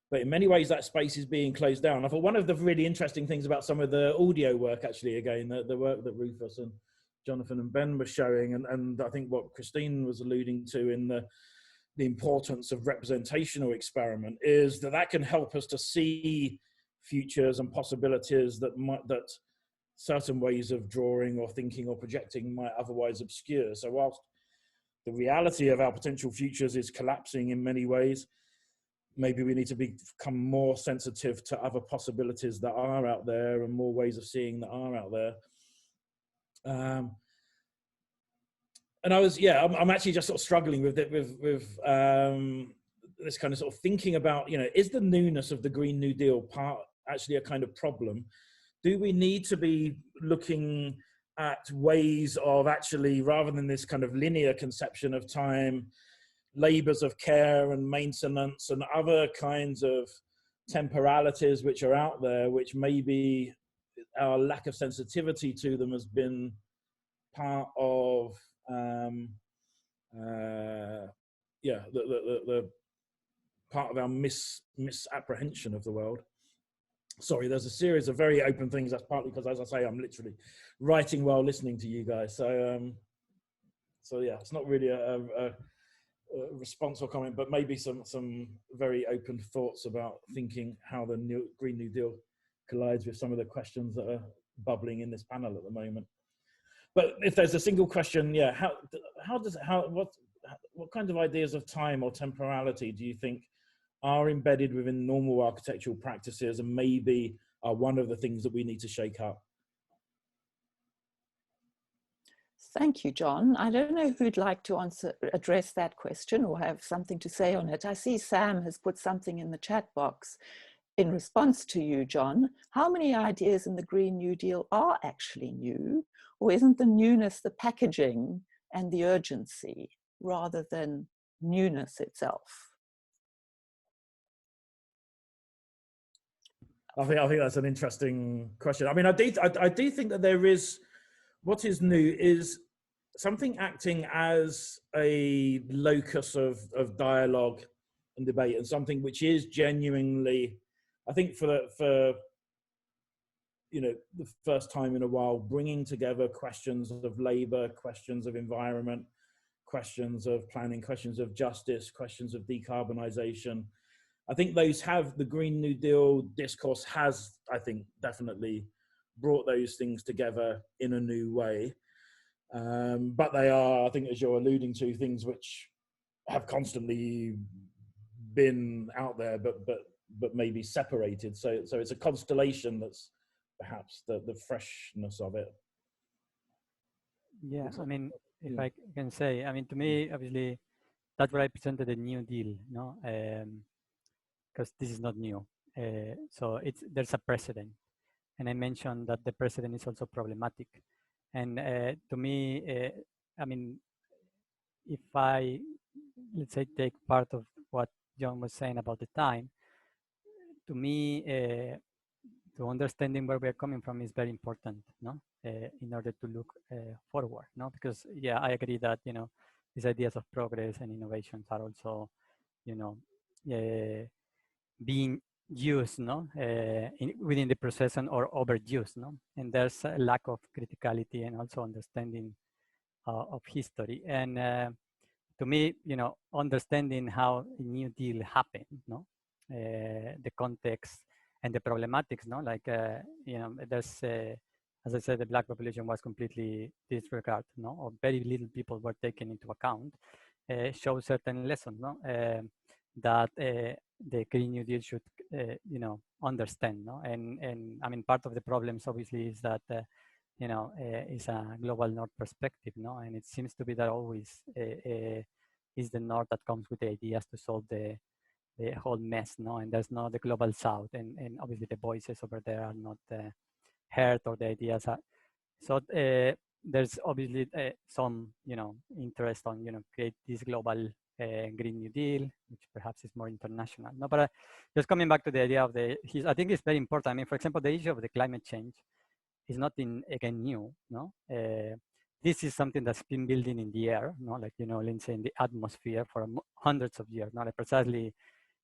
But in many ways, that space is being closed down. I thought one of the really interesting things about some of the audio work, actually, again, the work that Rufus and Jonathan and Ben were showing, and I think what Christine was alluding to in the importance of representational experiment, is that can help us to see futures and possibilities that certain ways of drawing or thinking or projecting might otherwise obscure. So whilst the reality of our potential futures is collapsing in many ways, maybe we need to become more sensitive to other possibilities that are out there and more ways of seeing that are out there. And I'm actually just sort of struggling with it, with this kind of sort of thinking about, is the newness of the Green New Deal actually a kind of problem? Do we need to be looking at ways of actually, rather than this kind of linear conception of time, labors of care and maintenance and other kinds of temporalities which are out there, which maybe our lack of sensitivity to them has been part of the part of our misapprehension of the world. Sorry, there's a series of very open things. That's partly because, as I say, I'm literally writing while listening to you guys. So yeah, it's not really a response or comment, but maybe some very open thoughts about thinking how the Green New Deal collides with some of the questions that are bubbling in this panel at the moment. But if there's a single question, yeah, what kind of ideas of time or temporality do you think are embedded within normal architectural practices and maybe are one of the things that we need to shake up? Thank you, John. I don't know who'd like to address that question or have something to say on it. I see Sam has put something in the chat box in response to you, John. How many ideas in the Green New Deal are actually new? Or isn't the newness the packaging and the urgency rather than newness itself? I think that's an interesting question. I mean, I do think that there is, what is new is something acting as a locus of dialogue and debate, and something which is genuinely, I think for the first time in a while, bringing together questions of labor, questions of environment, questions of planning, questions of justice, questions of decarbonization. I think the Green New Deal discourse has, I think, definitely brought those things together in a new way. But they are, I think, as you're alluding to, things which have constantly been out there, but maybe separated. So it's a constellation that's perhaps the freshness of it. Yeah, I mean, if I can say, I mean, to me, obviously, that's what I presented, a New Deal, no? Because this is not new. So there's a precedent. And I mentioned that the precedent is also problematic. And to me, I mean, if I, let's say, take part of what John was saying about the time, to me, to understanding where we're coming from is very important, no? In order to look forward, no? Because, yeah, I agree that, these ideas of progress and innovations are also, being used, no, within the process or overused, no, and there's a lack of criticality and also understanding of history. And to me, understanding how a New Deal happened, no, the context and the problematics, no, like there's as I said, the Black population was completely disregarded, no, or very little people were taken into account. Show certain lessons, no, that the Green New Deal should, understand, no? And I mean, part of the problems obviously is that, is a global North perspective, no? And it seems to be that always is the North that comes with the ideas to solve the whole mess, no? And there's not the global South, and obviously the voices over there are not heard, or the ideas are. So there's obviously some, interest on, create this global Green New Deal, which perhaps is more international. No, but just coming back to the idea of I think it's very important. I mean, for example, the issue of the climate change is not again new. No, this is something that's been building in the air. No, like Lindsay, in the atmosphere for hundreds of years. Not like precisely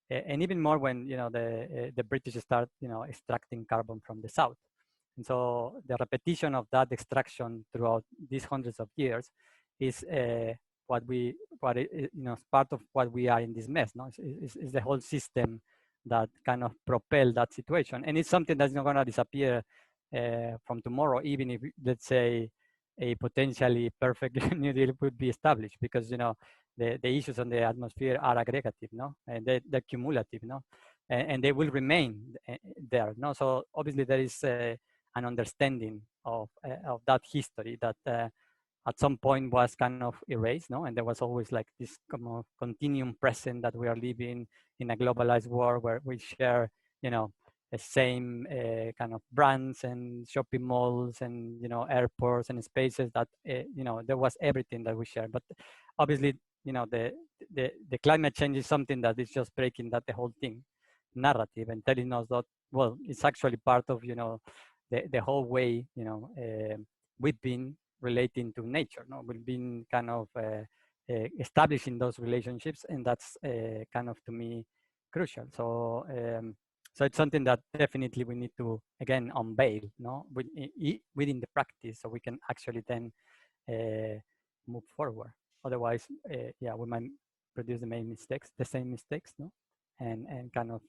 and even more when the British start extracting carbon from the south. And so the repetition of that extraction throughout these hundreds of years is part of what we are in this mess. No, it's the whole system that kind of propel that situation, and it's something that's not going to disappear from tomorrow, even if, let's say, a potentially perfect New Deal would be established, because the issues on the atmosphere are aggregative, no, and they're cumulative, no, and they will remain there, no. So obviously there is an understanding of that history that at some point was kind of erased, no, and there was always like this kind of continuum present that we are living in a globalized world where we share, the same kind of brands and shopping malls and airports and spaces that there was everything that we share. But obviously, the climate change is something that is just breaking that the whole thing narrative and telling us that, well, it's actually part of the whole way we've been relating to nature. No, we've been kind of establishing those relationships, and that's kind of, to me, crucial. So so it's something that definitely we need to, again, unveil, no, within the practice, so we can actually then move forward. Otherwise, yeah, we might produce the same mistakes, no, and kind of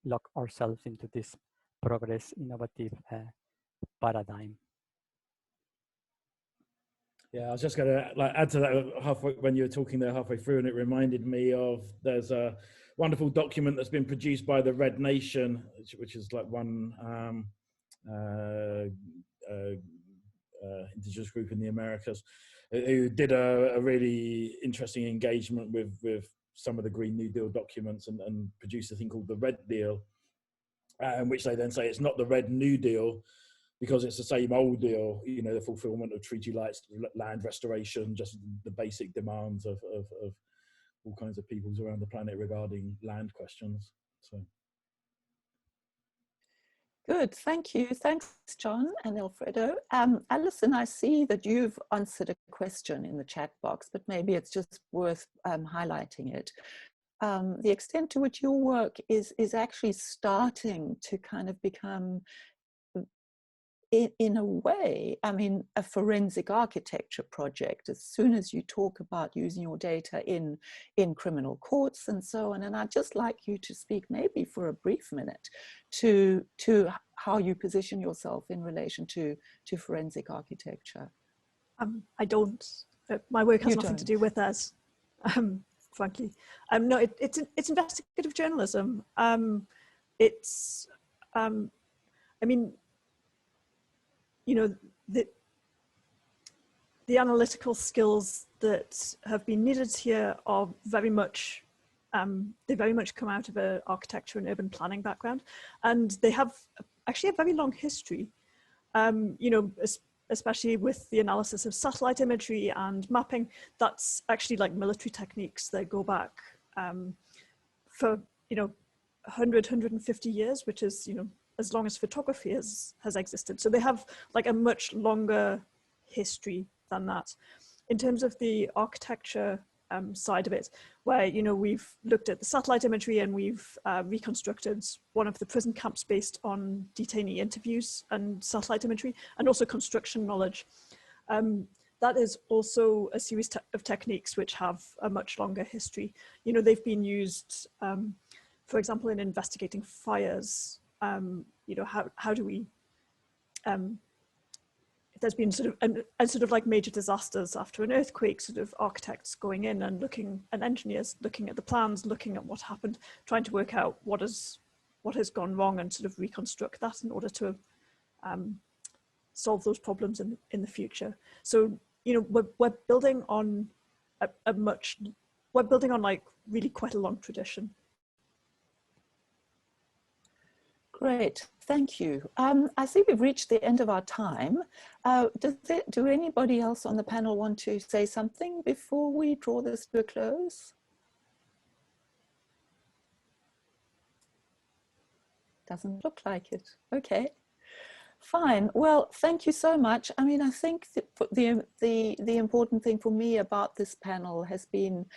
lock ourselves into this progress innovative paradigm. Yeah, I was just going to add to that halfway when you were talking there halfway through, and it reminded me of there's a wonderful document that's been produced by the Red Nation, which is like one indigenous group in the Americas, who did a really interesting engagement with some of the Green New Deal documents and produced a thing called the Red Deal, in which they then say it's not the Red New Deal, because it's the same old deal, the fulfillment of treaty rights, land restoration, just the basic demands of all kinds of peoples around the planet regarding land questions. So. Good, thank you. Thanks, John and Alfredo. Alison, I see that you've answered a question in the chat box, but maybe it's just worth highlighting it. The extent to which your work is actually starting to kind of become, in a way, I mean, a forensic architecture project, as soon as you talk about using your data in criminal courts and so on. And I'd just like you to speak maybe for a brief minute to how you position yourself in relation to forensic architecture. I don't. My work has nothing to do with that, frankly. No, it's investigative journalism. I mean, the analytical skills that have been needed here are very much, they very much come out of an architecture and urban planning background, and they have actually a very long history, especially with the analysis of satellite imagery and mapping. That's actually like military techniques that go back for 100, 150 years, which is as long as photography has existed. So they have like a much longer history than that. In terms of the architecture side of it, where we've looked at the satellite imagery and we've reconstructed one of the prison camps based on detainee interviews and satellite imagery, and also construction knowledge. That is also a series of techniques which have a much longer history. They've been used, for example, in investigating fires. How do we, there's been sort of like major disasters after an earthquake, sort of architects going in and and engineers looking at the plans, looking at what happened, trying to work out what has gone wrong and sort of reconstruct that in order to solve those problems in the future. So, we're building on we're building on like really quite a long tradition. Great, thank you. I see we've reached the end of our time. Do anybody else on the panel want to say something before we draw this to a close? Doesn't look like it. Okay, fine. Well, thank you so much. I mean, I think that the important thing for me about this panel has been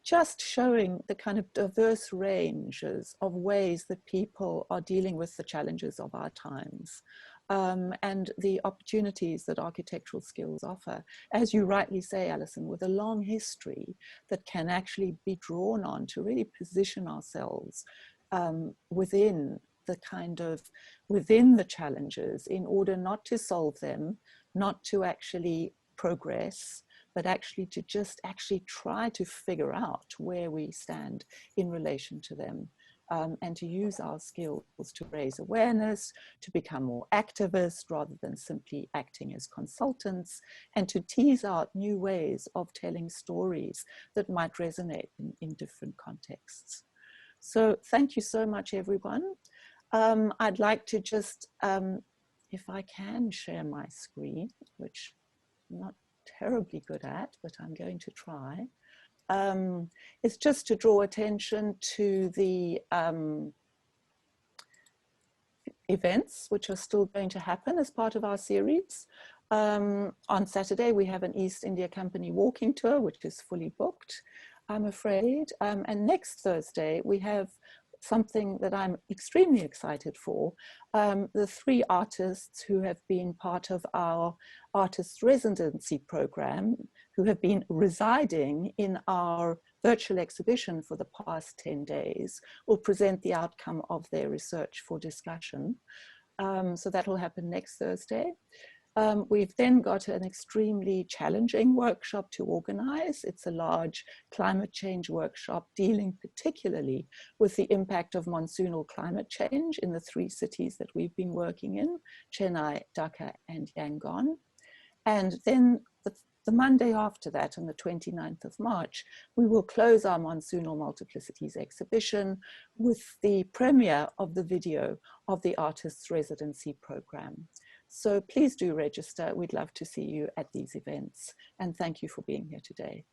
just showing the kind of diverse ranges of ways that people are dealing with the challenges of our times, and the opportunities that architectural skills offer. As you rightly say, Alison, with a long history that can actually be drawn on to really position ourselves within the challenges in order not to solve them, not to actually progress, but actually to just try to figure out where we stand in relation to them, and to use our skills to raise awareness, to become more activists rather than simply acting as consultants, and to tease out new ways of telling stories that might resonate in different contexts. So thank you so much, everyone. I'd like to just, if I can, share my screen, which I'm not terribly good at, but I'm going to try. It's just to draw attention to the events which are still going to happen as part of our series. On Saturday, we have an East India Company walking tour, which is fully booked, I'm afraid. And next Thursday, we have something that I'm extremely excited for. The 3 artists who have been part of our artist residency program, who have been residing in our virtual exhibition for the past 10 days, will present the outcome of their research for discussion. So that will happen next Thursday. We've then got an extremely challenging workshop to organize. It's a large climate change workshop dealing particularly with the impact of monsoonal climate change in the 3 cities that we've been working in, Chennai, Dhaka, and Yangon. And then the Monday after that, on the 29th of March, we will close our Monsoonal Multiplicities exhibition with the premiere of the video of the Artists Residency Program. So please do register. We'd love to see you at these events. And thank you for being here today.